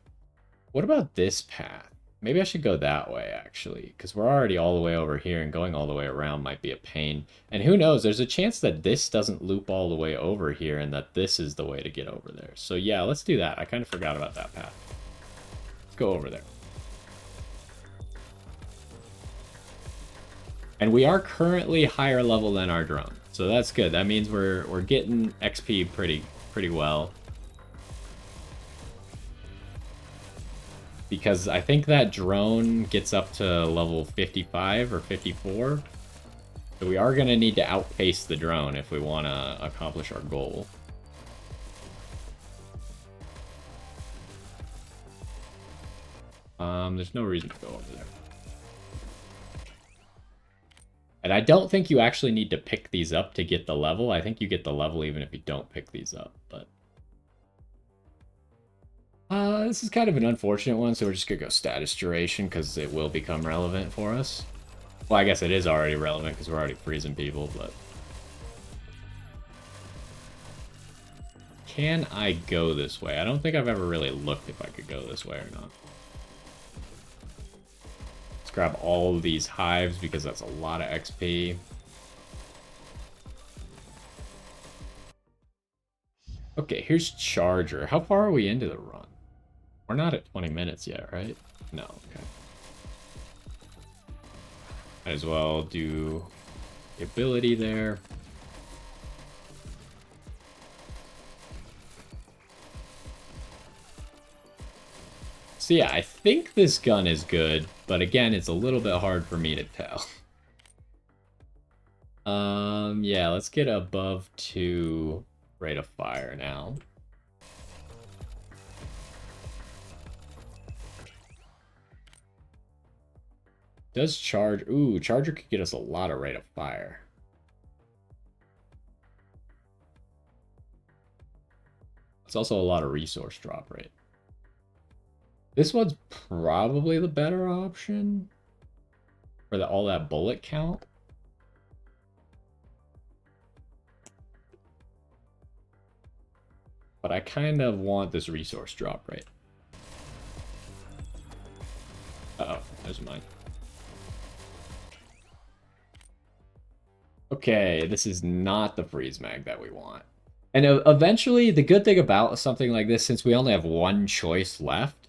What about this path? Maybe I should go that way, actually, because we're already all the way over here, and going all the way around might be a pain. And who knows, there's a chance that this doesn't loop all the way over here, and that this is the way to get over there. So yeah, let's do that. I kind of forgot about that path. Let's go over there. And we are currently higher level than our drone, so that's good. That means we're getting XP pretty well. Because I think that drone gets up to level 55 or 54. So we are going to need to outpace the drone if we want to accomplish our goal. There's no reason to go over there. And I don't think you actually need to pick these up to get the level. I think you get the level even if you don't pick these up, but... this is kind of an unfortunate one, so we're just going to go status duration because it will become relevant for us. Well, I guess it is already relevant because we're already freezing people, but... Can I go this way? I don't think I've ever really looked if I could go this way or not. Let's grab all of these hives because that's a lot of XP. Okay, here's Charger. How far are we into the run? We're not at 20 minutes yet, right? No, okay. Might as well do the ability there. So yeah, I think this gun is good, but again, it's a little bit hard for me to tell. Yeah, let's get above 2 rate of fire now. Does charge... Ooh, Charger could get us a lot of rate of fire. It's also a lot of resource drop rate. This one's probably the better option for all that bullet count. But I kind of want this resource drop rate. Uh-oh, there's mine. Okay, this is not the freeze mag that we want. And eventually, the good thing about something like this, since we only have one choice left,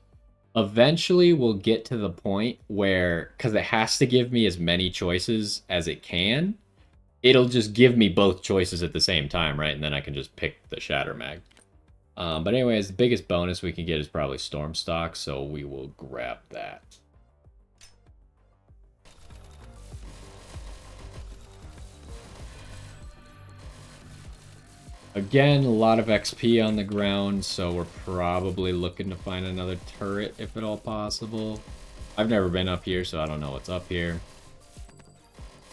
eventually we'll get to the point where, because it has to give me as many choices as it can, it'll just give me both choices at the same time, right? And then I can just pick the Shatter Mag. But anyways, the biggest bonus we can get is probably Stormstock, so we will grab that. Again, a lot of XP on the ground, so we're probably looking to find another turret if at all possible. I've never been up here, so I don't know what's up here.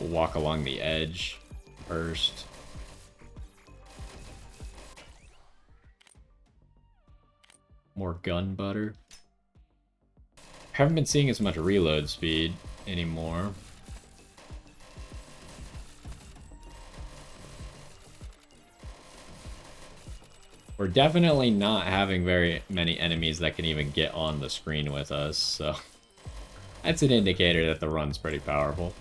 We'll walk along the edge first. More gun butter. Haven't been seeing as much reload speed anymore. We're definitely not having very many enemies that can even get on the screen with us, so that's an indicator that the run's pretty powerful.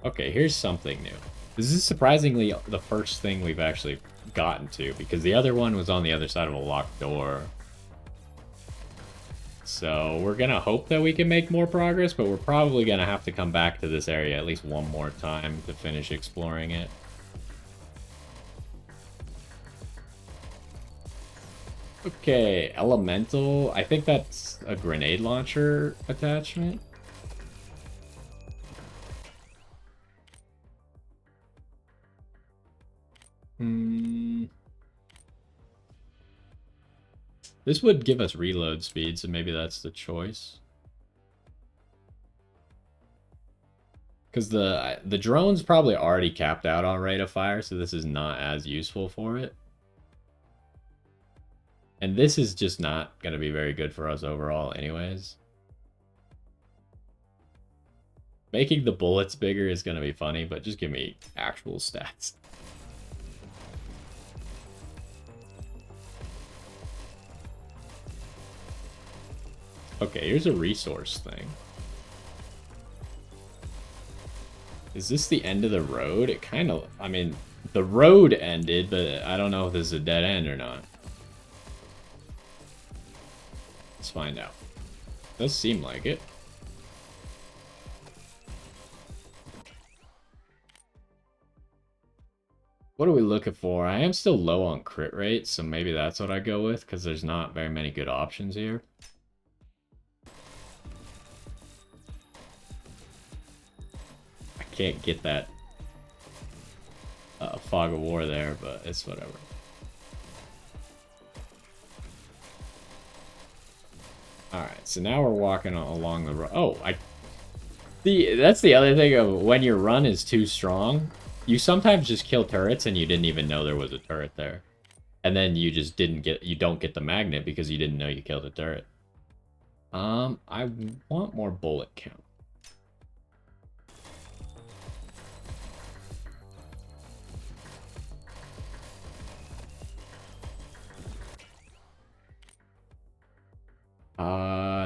Okay, here's something new. This is surprisingly the first thing we've actually gotten to, because the other one was on the other side of a locked door. So we're gonna hope that we can make more progress, but we're probably gonna have to come back to this area at least one more time to finish exploring it. Okay, elemental. I think that's a grenade launcher attachment. This would give us reload speed, so maybe that's the choice. Because the drone's probably already capped out on rate of fire, so this is not as useful for it. And this is just not going to be very good for us overall anyways. Making the bullets bigger is going to be funny, but just give me actual stats. Okay, here's a resource thing. Is this the end of the road? It kind of... I mean, the road ended, but I don't know if this is a dead end or not. Let's find out. Does seem like it. What are we looking for? I am still low on crit rate, so maybe that's what I go with, because there's not very many good options here. I can't get that fog of war there, but it's whatever. Alright, so now we're walking along the road. Oh, that's the other thing of when your run is too strong, you sometimes just kill turrets and you didn't even know there was a turret there. And then you just don't get the magnet because you didn't know you killed a turret. I want more bullet count.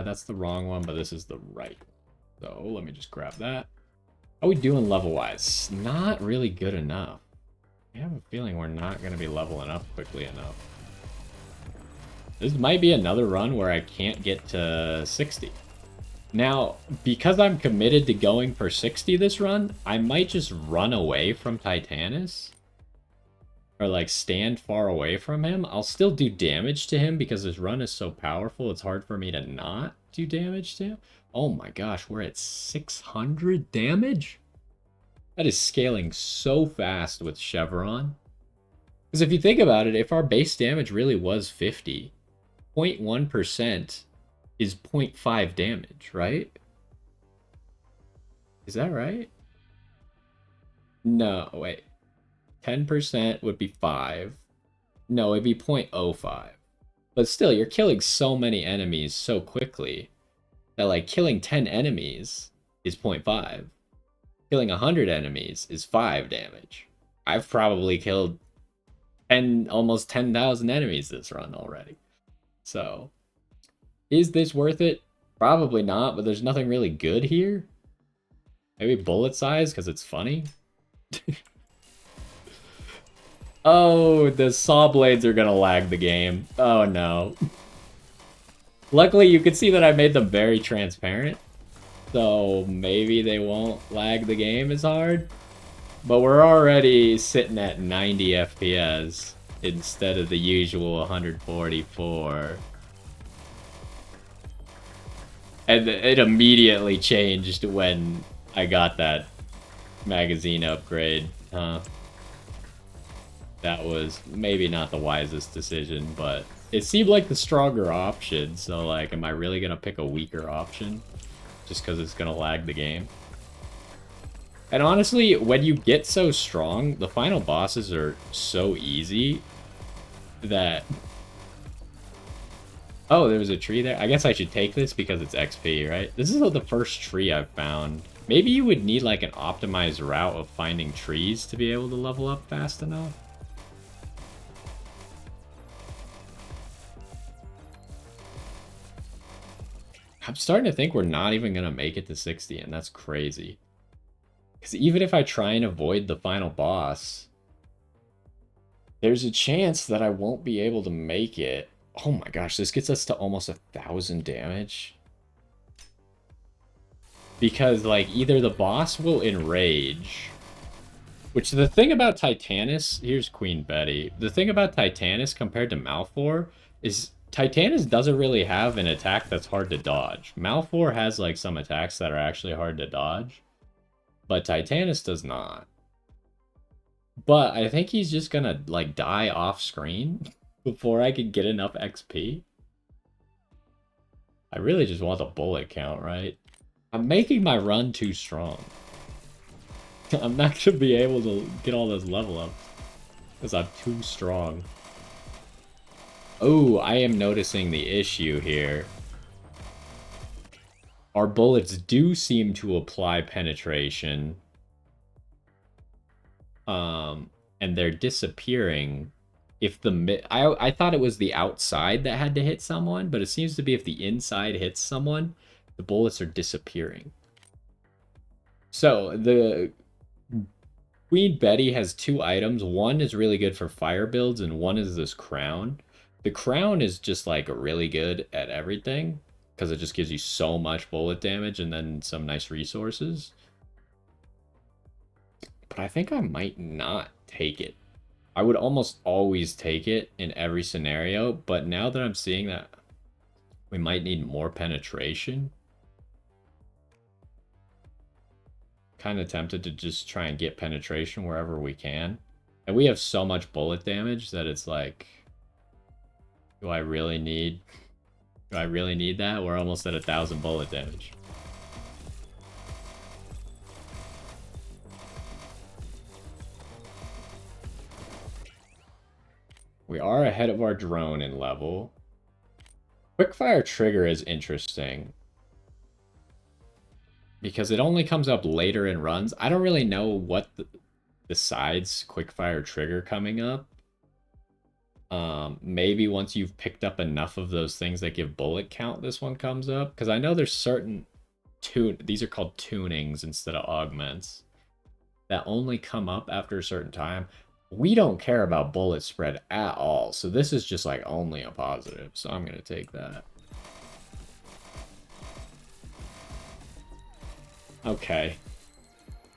That's the wrong one, but this is the right. So let me just grab that. How are we doing level-wise? Not really good enough. I have a feeling we're not going to be leveling up quickly enough. This might be another run where I can't get to 60. Now, because I'm committed to going for 60 this run, I might just run away from Titanus. Or like stand far away from him. I'll still do damage to him because his run is so powerful, it's hard for me to not do damage to him. Oh my gosh, we're at 600 damage? That is scaling so fast with Chevron. Because if you think about it, if our base damage really was 50, 0.1% is 0.5 damage, right? Is that right? No, wait. 10% would be 5. No, it'd be 0.05. But still, you're killing so many enemies so quickly that, like, killing 10 enemies is 0.5. Killing 100 enemies is 5 damage. I've probably killed almost 10,000 enemies this run already. So, is this worth it? Probably not, but there's nothing really good here. Maybe bullet size, because it's funny. Oh, the saw blades are gonna lag the game. Oh no. Luckily, you can see that I made them very transparent. So maybe they won't lag the game as hard. But we're already sitting at 90 FPS instead of the usual 144. And it immediately changed when I got that magazine upgrade, huh? That was maybe not the wisest decision, but it seemed like the stronger option. So, like, am I really going to pick a weaker option just because it's going to lag the game? And honestly, when you get so strong, the final bosses are so easy that Oh, there was a tree there? I guess I should take this because it's XP, right? This is the first tree I've found. Maybe you would need like an optimized route of finding trees to be able to level up fast enough. I'm starting to think we're not even going to make it to 60, and that's crazy. Because even if I try and avoid the final boss, there's a chance that I won't be able to make it. Oh my gosh, this gets us to almost 1,000 damage. Because, like, either the boss will enrage... Which, the thing about Titanus... Here's Queen Betty. The thing about Titanus compared to Malphor is Titanus doesn't really have an attack that's hard to dodge. Malphor has, like, some attacks that are actually hard to dodge. But Titanus does not. But I think he's just gonna, like, die off-screen before I can get enough XP. I really just want the bullet count, right? I'm making my run too strong. I'm not gonna be able to get all those level ups because I'm too strong. Oh, I am noticing the issue here. Our bullets do seem to apply penetration. And they're disappearing if the I thought it was the outside that had to hit someone, but it seems to be if the inside hits someone, the bullets are disappearing. So the Queen Betty has 2 items. One is really good for fire builds, and one is this crown. The crown is just like really good at everything because it just gives you so much bullet damage and then some nice resources. But I think I might not take it. I would almost always take it in every scenario, but now that I'm seeing that we might need more penetration, kind of tempted to just try and get penetration wherever we can. And we have so much bullet damage that it's like, do I really need that? We're almost at 1,000 bullet damage. We are ahead of our drone in level. Quickfire trigger is interesting because it only comes up later in runs. I don't really know what besides quickfire trigger coming up. Maybe once you've picked up enough of those things that give bullet count, this one comes up. Because I know there's certain these are called tunings instead of augments that only come up after a certain time. We don't care about bullet spread at all, so this is just like only a positive, so I'm gonna take that. Okay.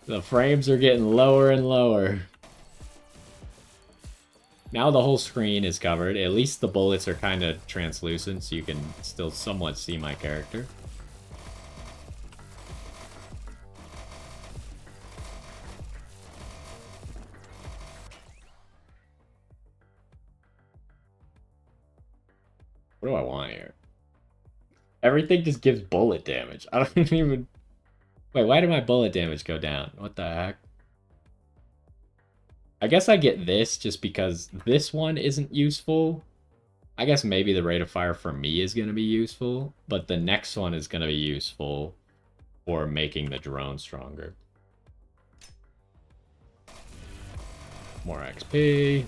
The frames are getting lower and lower. Now the whole screen is covered. At least the bullets are kind of translucent, so you can still somewhat see my character. What do I want here? Everything just gives bullet damage. I don't even... Wait, why did my bullet damage go down? What the heck? I guess I get this just because this one isn't useful. I guess maybe the rate of fire for me is going to be useful, but the next one is going to be useful for making the drone stronger. More XP.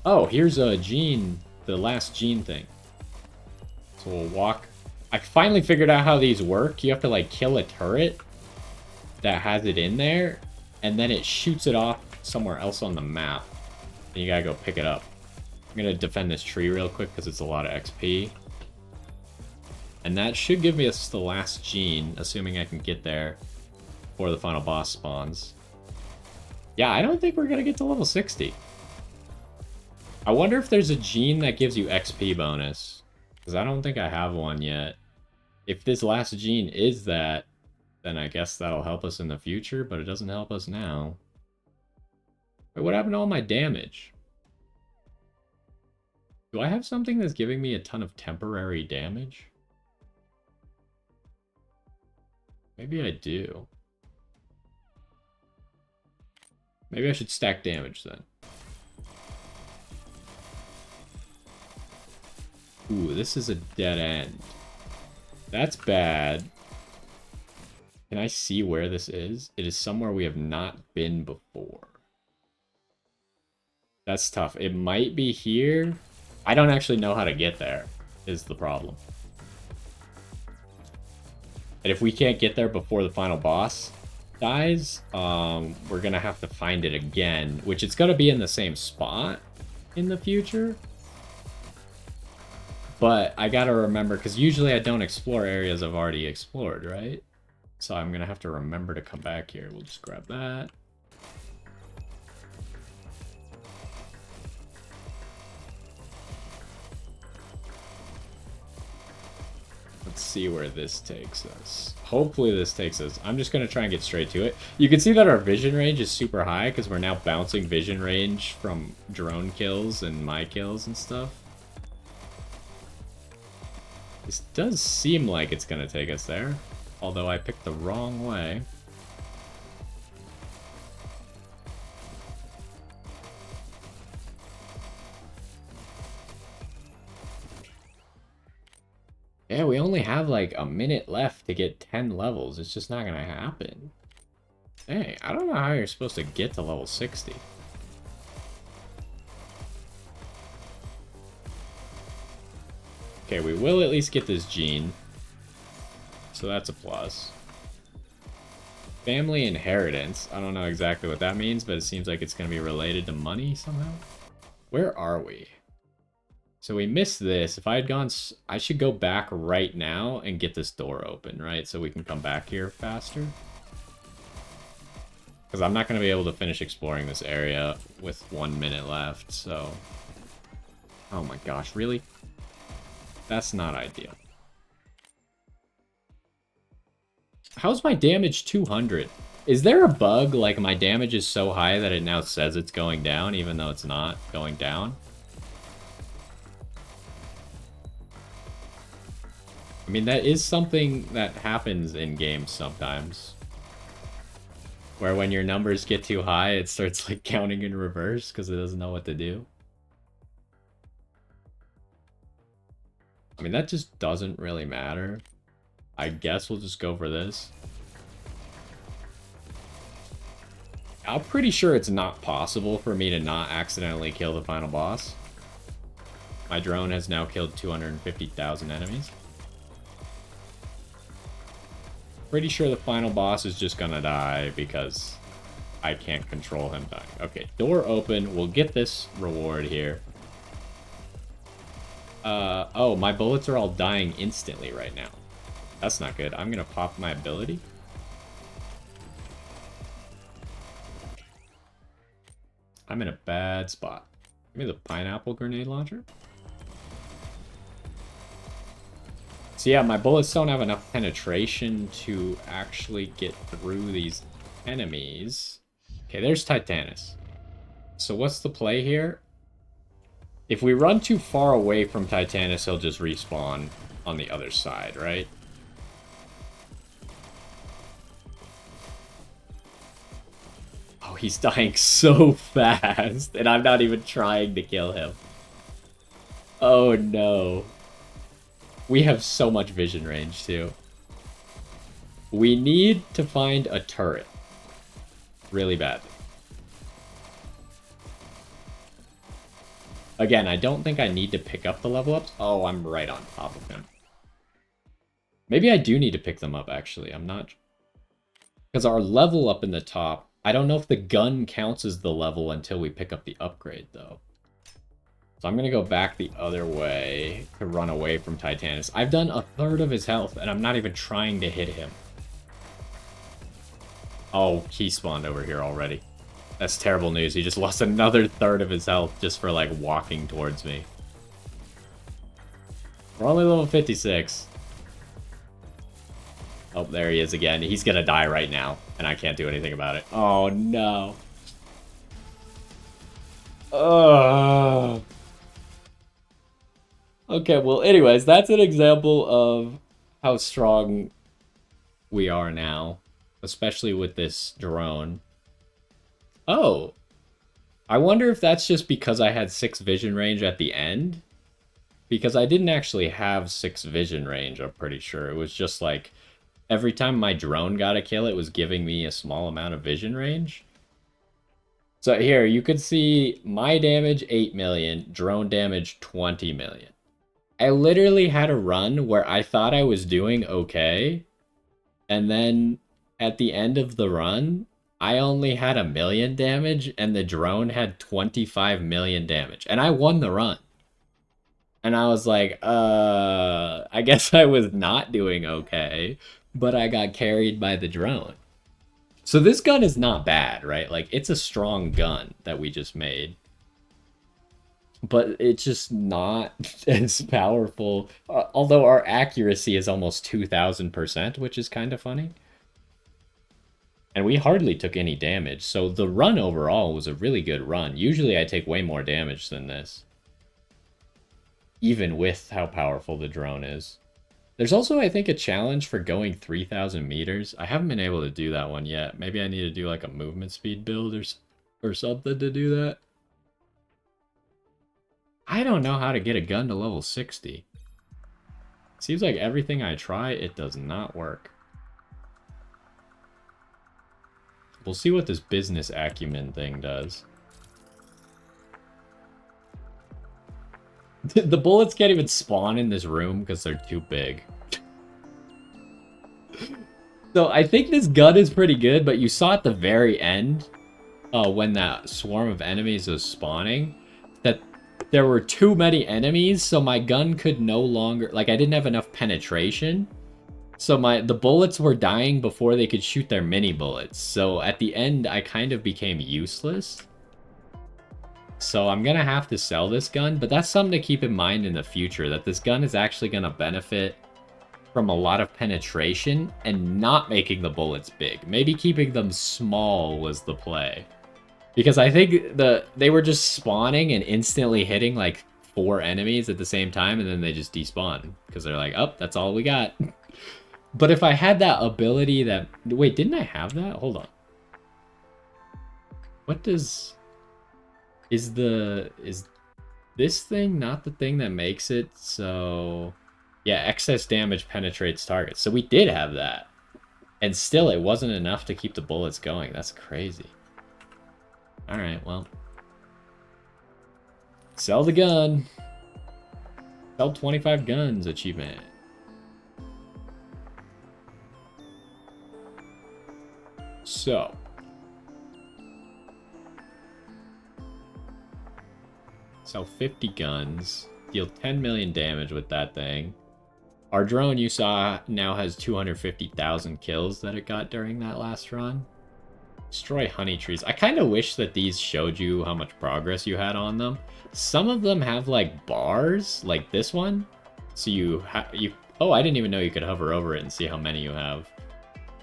Oh, here's a gene, the last gene thing. So we'll walk. I finally figured out how these work. You have to like kill a turret that has it in there, and then it shoots it off somewhere else on the map. And you gotta go pick it up. I'm gonna defend this tree real quick because it's a lot of XP. And that should give me us the last gene, assuming I can get there before the final boss spawns. Yeah, I don't think we're gonna get to level 60. I wonder if there's a gene that gives you XP bonus, because I don't think I have one yet. If this last gene is that, then I guess that'll help us in the future, but it doesn't help us now. Wait, what happened to all my damage? Do I have something that's giving me a ton of temporary damage? Maybe I do. Maybe I should stack damage then. Ooh, this is a dead end. That's bad. Can I see where this is? It is somewhere we have not been before. That's tough. It might be here. I don't actually know how to get there, is the problem. And if we can't get there before the final boss dies, we're gonna have to find it again, which it's gonna be in the same spot in the future. But I gotta remember, because usually I don't explore areas I've already explored, right? So I'm gonna have to remember to come back here. We'll just grab that. Let's see where this takes us. Hopefully this takes us. I'm just going to try and get straight to it. You can see that our vision range is super high because we're now bouncing vision range from drone kills and my kills and stuff. This does seem like it's going to take us there, although I picked the wrong way. Yeah, we only have like a minute left to get 10 levels. It's just not gonna happen. Hey, I don't know how you're supposed to get to level 60. Okay, we will at least get this gene. So that's a plus. Family inheritance. I don't know exactly what that means, but it seems like it's gonna be related to money somehow. Where are we? So we missed this. If I had gone... I should go back right now and get this door open, right? So we can come back here faster. Because I'm not going to be able to finish exploring this area with 1 minute left, so... Oh my gosh, really? That's not ideal. How's my damage 200? Is there a bug, like my damage is so high that it now says it's going down, even though it's not going down? I mean, that is something that happens in games sometimes. Where when your numbers get too high, it starts like counting in reverse because it doesn't know what to do. I mean, that just doesn't really matter. I guess we'll just go for this. I'm pretty sure it's not possible for me to not accidentally kill the final boss. My drone has now killed 250,000 enemies. Pretty sure the final boss is just gonna die because I can't control him dying. Okay, door open. We'll get this reward here. Oh, my bullets are all dying instantly right now. That's not good. I'm gonna pop my ability. I'm in a bad spot. Give me the pineapple grenade launcher. So yeah, my bullets don't have enough penetration to actually get through these enemies. Okay, there's Titanus. So what's the play here? If we run too far away from Titanus, he'll just respawn on the other side, right? Oh, he's dying so fast, and I'm not even trying to kill him. Oh no. We have so much vision range, too. We need to find a turret. Really bad. Again, I don't think I need to pick up the level ups. Oh, I'm right on top of him. Maybe I do need to pick them up, actually. I'm not... Because our level up in the top... I don't know if the gun counts as the level until we pick up the upgrade, though. So I'm going to go back the other way to run away from Titanus. I've done a third of his health, and I'm not even trying to hit him. Oh, he spawned over here already. That's terrible news. He just lost another third of his health just for, like, walking towards me. We're only level 56. Oh, there he is again. He's going to die right now, and I can't do anything about it. Oh, no. Ugh. Okay, well, anyways, that's an example of how strong we are now, especially with this drone. Oh, I wonder if that's just because I had 6 vision range at the end. because I didn't actually have 6 vision range, I'm pretty sure. It was just like every time my drone got a kill, it was giving me a small amount of vision range. So here, you could see my damage 8 million, drone damage 20 million. I literally had a run where I thought I was doing okay, and then at the end of the run, I only had 1 million damage, and the drone had 25 million damage, and I won the run. And I was like, I guess I was not doing okay, but I got carried by the drone. So this gun is not bad, right? Like, it's a strong gun that we just made. But it's just not as powerful. Although our accuracy is almost 2,000%, which is kind of funny. And we hardly took any damage. So the run overall was a really good run. Usually I take way more damage than this, even with how powerful the drone is. There's also, I think, a challenge for going 3,000 meters. I haven't been able to do that one yet. Maybe I need to do like a movement speed build or something to do that. I don't know how to get a gun to level 60. Seems like everything I try, it does not work. We'll see what this business acumen thing does. The bullets can't even spawn in this room because they're too big. So I think this gun is pretty good, but you saw at the very end, when that swarm of enemies was spawning, that there were too many enemies, so my gun could no longer... Like, I didn't have enough penetration. So the bullets were dying before they could shoot their mini bullets. So at the end, I kind of became useless. So I'm going to have to sell this gun, but that's something to keep in mind in the future, that this gun is actually going to benefit from a lot of penetration and not making the bullets big. Maybe keeping them small was the play. Because I think they were just spawning and instantly hitting like 4 enemies at the same time, and then they just despawn. Because they're like, oh, that's all we got. But if I had that ability that... Wait, didn't I have that? Hold on. What does... Is this thing not the thing that makes it so... Yeah, excess damage penetrates targets. So we did have that. And still, it wasn't enough to keep the bullets going. That's crazy. Alright, well. Sell the gun. Sell 25 guns achievement. So. Sell 50 guns. Deal 10 million damage with that thing. Our drone, you saw, now has 250,000 kills that it got during that last run. Destroy honey trees. I kind of wish that these showed you how much progress you had on them. Some of them have, like, bars, like this one. So you... Oh, I didn't even know you could hover over it and see how many you have.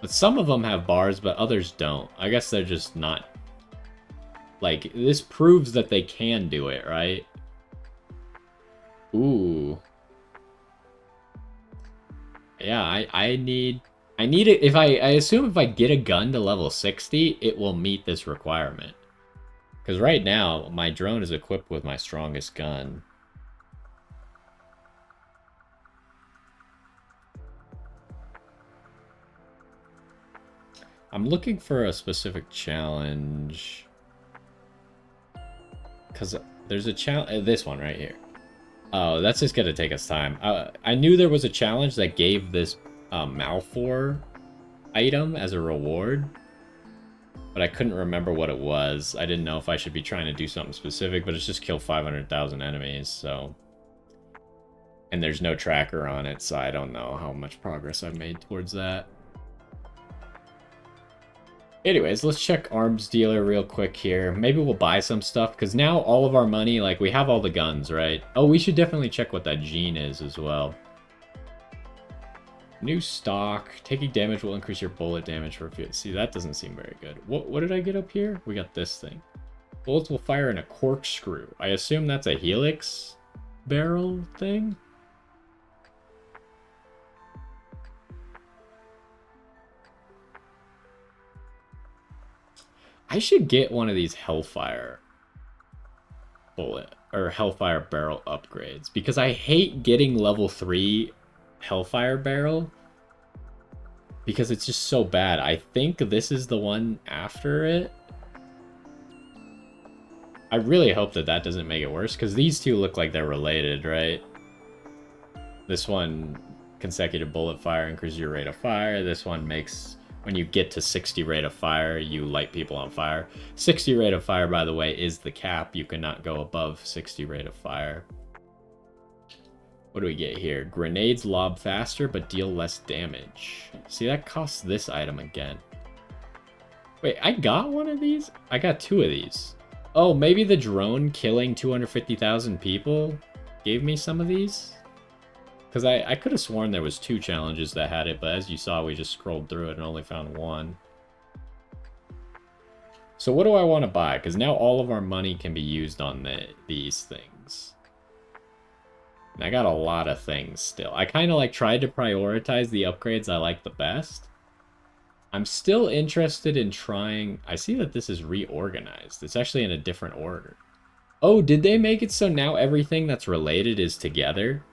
But some of them have bars, but others don't. I guess they're just not... Like, this proves that they can do it, right? Ooh. Yeah, I need it. If I assume if I get a gun to level 60, it will meet this requirement. Because right now, my drone is equipped with my strongest gun. I'm looking for a specific challenge. Because there's a challenge... This one right here. Oh, that's just gonna take us time. I knew there was a challenge that gave this Malfor item as a reward, but I couldn't remember what it was. I didn't know if I should be trying to do something specific, but it's just kill 500,000 enemies, so... And there's no tracker on it, so I don't know how much progress I've made towards that. Anyways, let's check arms dealer real quick here. Maybe we'll buy some stuff, because now all of our money, like, we have all the guns, right? Oh, we should definitely check what that gene is as well. New stock. Taking damage will increase your bullet damage for a few... See, that doesn't seem very good. What did I get up here? We got this thing. Bullets will fire in a corkscrew. I assume that's a helix barrel thing? I should get one of these Hellfire bullet or Hellfire Barrel upgrades, because I hate getting level 3 Hellfire Barrel because it's just so bad. I think this is the one after it. I really hope that that doesn't make it worse, because these two look like they're related, right? This one, consecutive bullet fire, increases your rate of fire. This one makes, when you get to 60 rate of fire, you light people on fire. 60 rate of fire, by the way, is the cap. You cannot go above 60 rate of fire. What do we get here? Grenades lob faster, but deal less damage. See, that costs this item again. Wait, I got one of these? I got two of these. Oh, maybe the drone killing 250,000 people gave me some of these? Because I could have sworn there was 2 challenges that had it, but as you saw, we just scrolled through it and only found 1. So what do I want to buy? Because now all of our money can be used on these things. And I got a lot of things still. I kind of like tried to prioritize the upgrades I like the best. I'm still interested in trying... I see that this is reorganized. It's actually in a different order. Oh, did they make it so now everything that's related is together?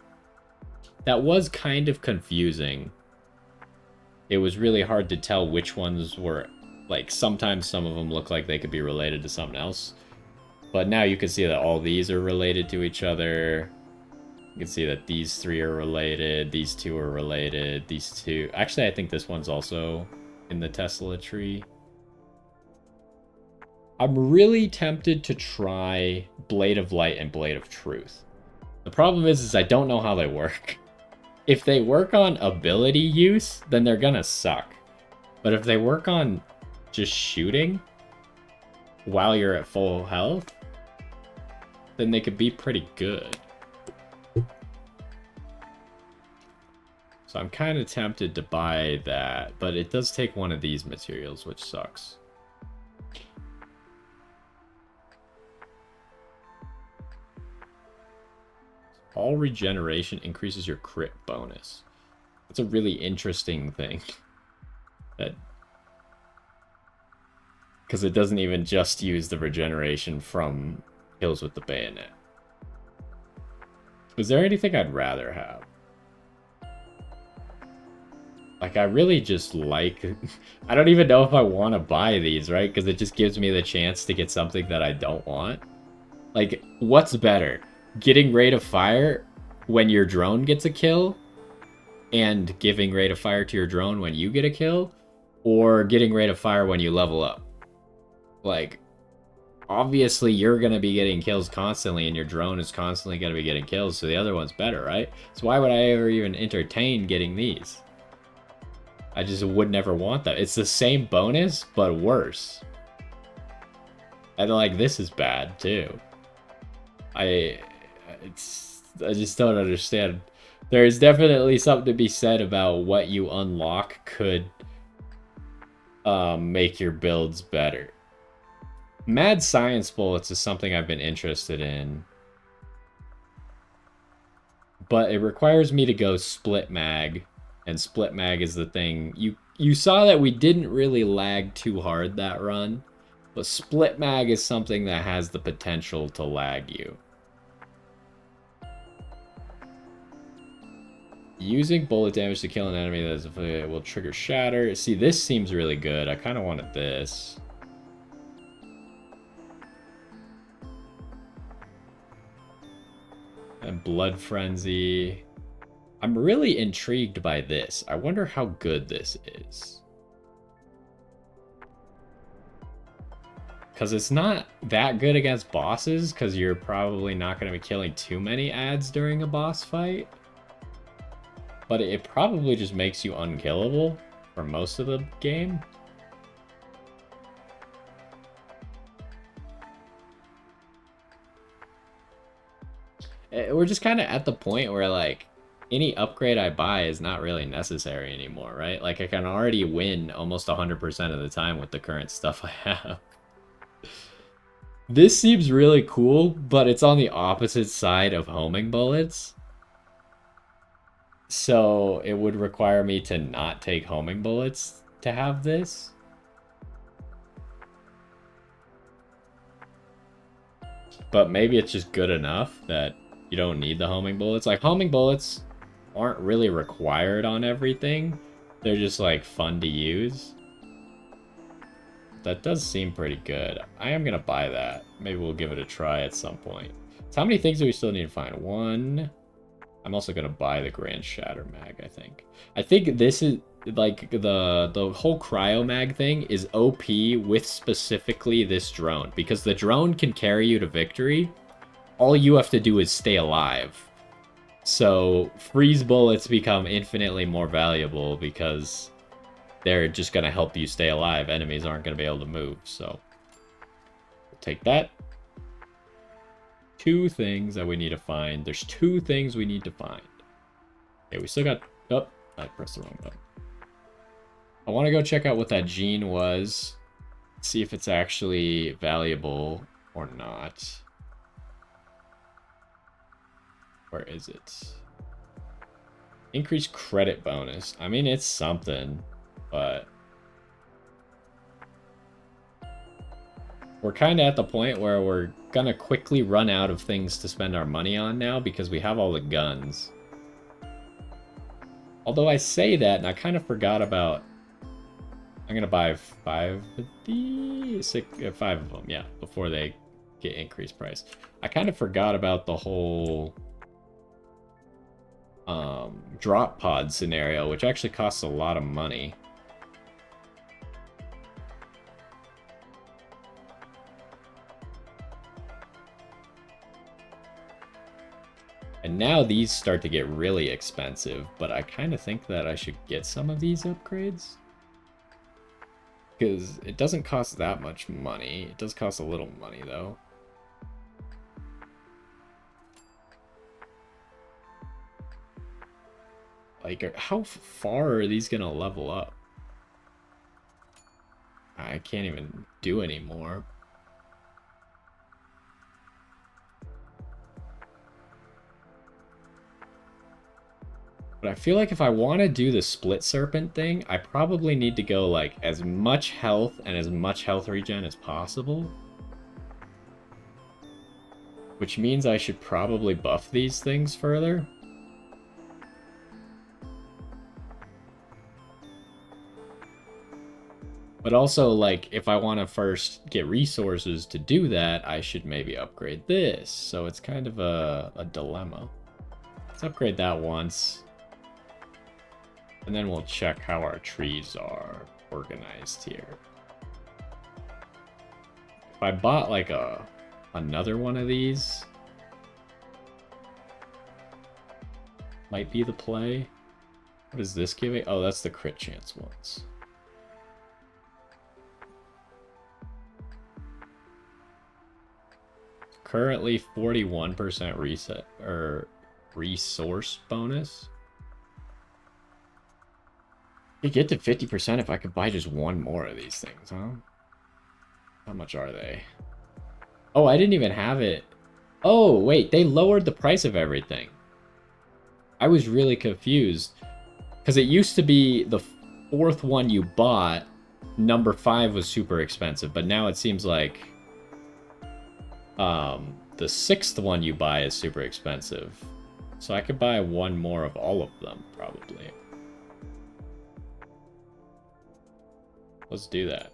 That was kind of confusing. It was really hard to tell which ones were... Like, sometimes some of them look like they could be related to something else. But now you can see that all these are related to each other. You can see that these 3 are related. These 2 are related. These 2... Actually, I think this one's also in the Tesla tree. I'm really tempted to try Blade of Light and Blade of Truth. The problem is I don't know how they work. If they work on ability use, then they're gonna suck. But if they work on just shooting while you're at full health, then they could be pretty good. So I'm kind of tempted to buy that, but it does take one of these materials, which sucks. All regeneration increases your crit bonus. That's a really interesting thing. Because it doesn't even just use the regeneration from kills with the bayonet. Is there anything I'd rather have? Like, I really just like... I don't even know if I want to buy these, right? Because it just gives me the chance to get something that I don't want. Like, what's better? Getting rate of fire when your drone gets a kill, and giving rate of fire to your drone when you get a kill, or getting rate of fire when you level up. Like, obviously you're going to be getting kills constantly, and your drone is constantly going to be getting kills, so the other one's better, right? So why would I ever even entertain getting these? I just would never want that. It's the same bonus, but worse. And like, this is bad too. I just don't understand. There's definitely something to be said about what you unlock could make your builds better. Mad Science Bullets is something I've been interested in, but it requires me to go split mag, and split mag is the thing. You saw that we didn't really lag too hard that run, but split mag is something that has the potential to lag you. Using bullet damage to kill an enemy that is affiliated will trigger shatter. See, this seems really good. I kind of wanted this. And Blood Frenzy. I'm really intrigued by this. I wonder how good this is. Because it's not that good against bosses, because you're probably not going to be killing too many ads during a boss fight. But it probably just makes you unkillable for most of the game. We're just kind of at the point where, like, any upgrade I buy is not really necessary anymore, right? Like, I can already win almost 100% of the time with the current stuff I have. This seems really cool, but it's on the opposite side of homing bullets. So it would require me to not take homing bullets to have But maybe it's just good enough that you don't need the homing bullets. Like, homing bullets aren't really required on everything. They're just, like, fun to use. That does seem pretty good. I am going to buy that. Maybe we'll give it a try at some point. So how many things do we still need to find? One. I'm also going to buy the Grand Shatter Mag, I think. I think this is, like, the whole Cryo Mag thing is OP with specifically this drone. Because the drone can carry you to victory. All you have to do is stay alive. So freeze bullets become infinitely more valuable because they're just going to help you stay alive. Enemies aren't going to be able to move, so we'll take that. Two things that we need to find. There's two things we need to find. Okay, we still got... Oh, I pressed the wrong button. I want to go check out what that gene was. See if it's actually valuable or not. Where is it? Increased credit bonus. I mean, it's something, but... we're kind of at the point where we're gonna quickly run out of things to spend our money on now because we have all the guns. Although I say that, and I kind of forgot about... I'm gonna buy 5 of these... 5 of them, yeah, before they get increased price. I kind of forgot about the whole... drop pod scenario, which actually costs a lot of money. And now these start to get really expensive, but I kind of think that I should get some of these upgrades. Because it doesn't cost that much money. It does cost a little money, though. Like, how far are these going to level up? I can't even do anymore. But I feel like if I want to do the split serpent thing, I probably need to go like as much health and as much health regen as possible. Which means I should probably buff these things further. But also, like, if I want to first get resources to do that, I should maybe upgrade this. So it's kind of a dilemma. Let's upgrade that once. And then we'll check how our trees are organized here. If I bought like another one of these, might be the play. What is this giving? Oh, that's the crit chance ones. Currently 41% reset or resource bonus. You get to 50% if I could buy just one more of these things, huh? How much are they? Oh, I didn't even have it. Oh, wait, they lowered the price of everything. I was really confused. Because it used to be the fourth one you bought, number 5 was super expensive, but now it seems like the 6th one you buy is super expensive. So I could buy one more of all of them, probably. Let's do that.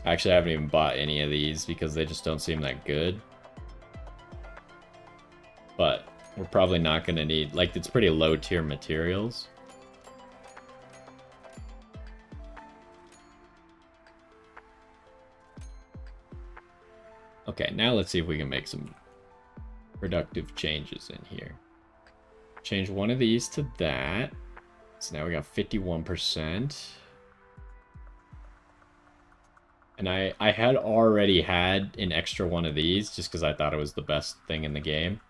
Actually, I haven't even bought any of these because they just don't seem that good. But we're probably not going to need... like, it's pretty low tier materials. Okay, now let's see if we can make some productive changes in here. Change one of these to that. So now we got 51%. And I had already had an extra one of these just because I thought it was the best thing in the game.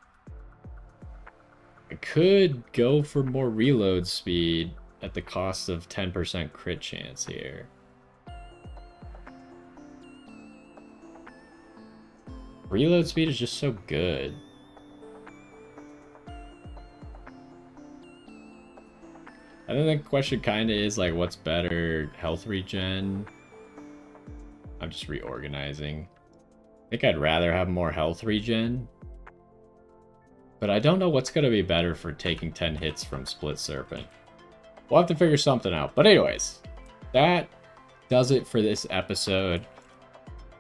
I could go for more reload speed at the cost of 10% crit chance here. Reload speed is just so good. And then the question kind of is like, what's better, health regen? I'm just reorganizing. I think I'd rather have more health regen. But I don't know what's going to be better for taking 10 hits from Split Serpent. We'll have to figure something out. But anyways, that does it for this episode.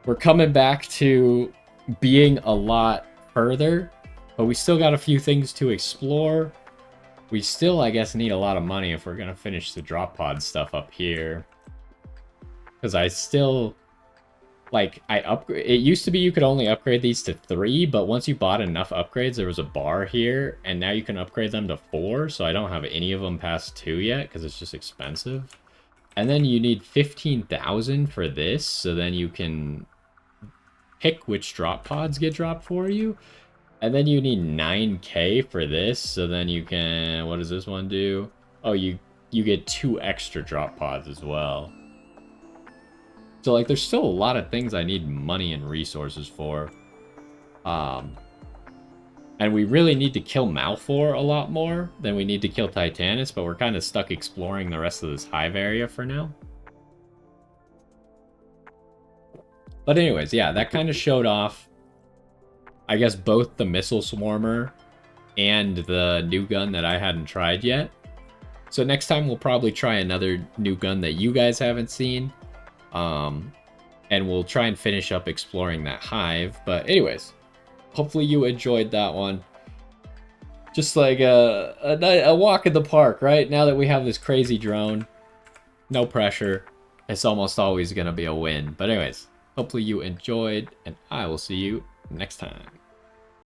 We're coming back to being a lot further, but we still got a few things to explore. We still, I guess, need a lot of money if we're going to finish the drop pod stuff up here. Because I still... Like, it used to be you could only upgrade these to 3, but once you bought enough upgrades, there was a bar here, and now you can upgrade them to 4, so I don't have any of them past 2 yet, because it's just expensive. And then you need 15,000 for this, so then you can pick which drop pods get dropped for you. And then you need 9k for this, so then you can... What does this one do? Oh, you get 2 extra drop pods as well. So, like, there's still a lot of things I need money and resources for. And we really need to kill Malfor a lot more than we need to kill Titanus, but we're kind of stuck exploring the rest of this hive area for now. But anyways, yeah, that kind of showed off, I guess, both the Missile Swarmer and the new gun that I hadn't tried yet. So next time we'll probably try another new gun that you guys haven't seen. And we'll try and finish up exploring that hive. But anyways, hopefully you enjoyed that one. Just like a walk in the park, right? Now that we have this crazy drone, no pressure. It's almost always going to be a win. But anyways, hopefully you enjoyed, and I will see you next time.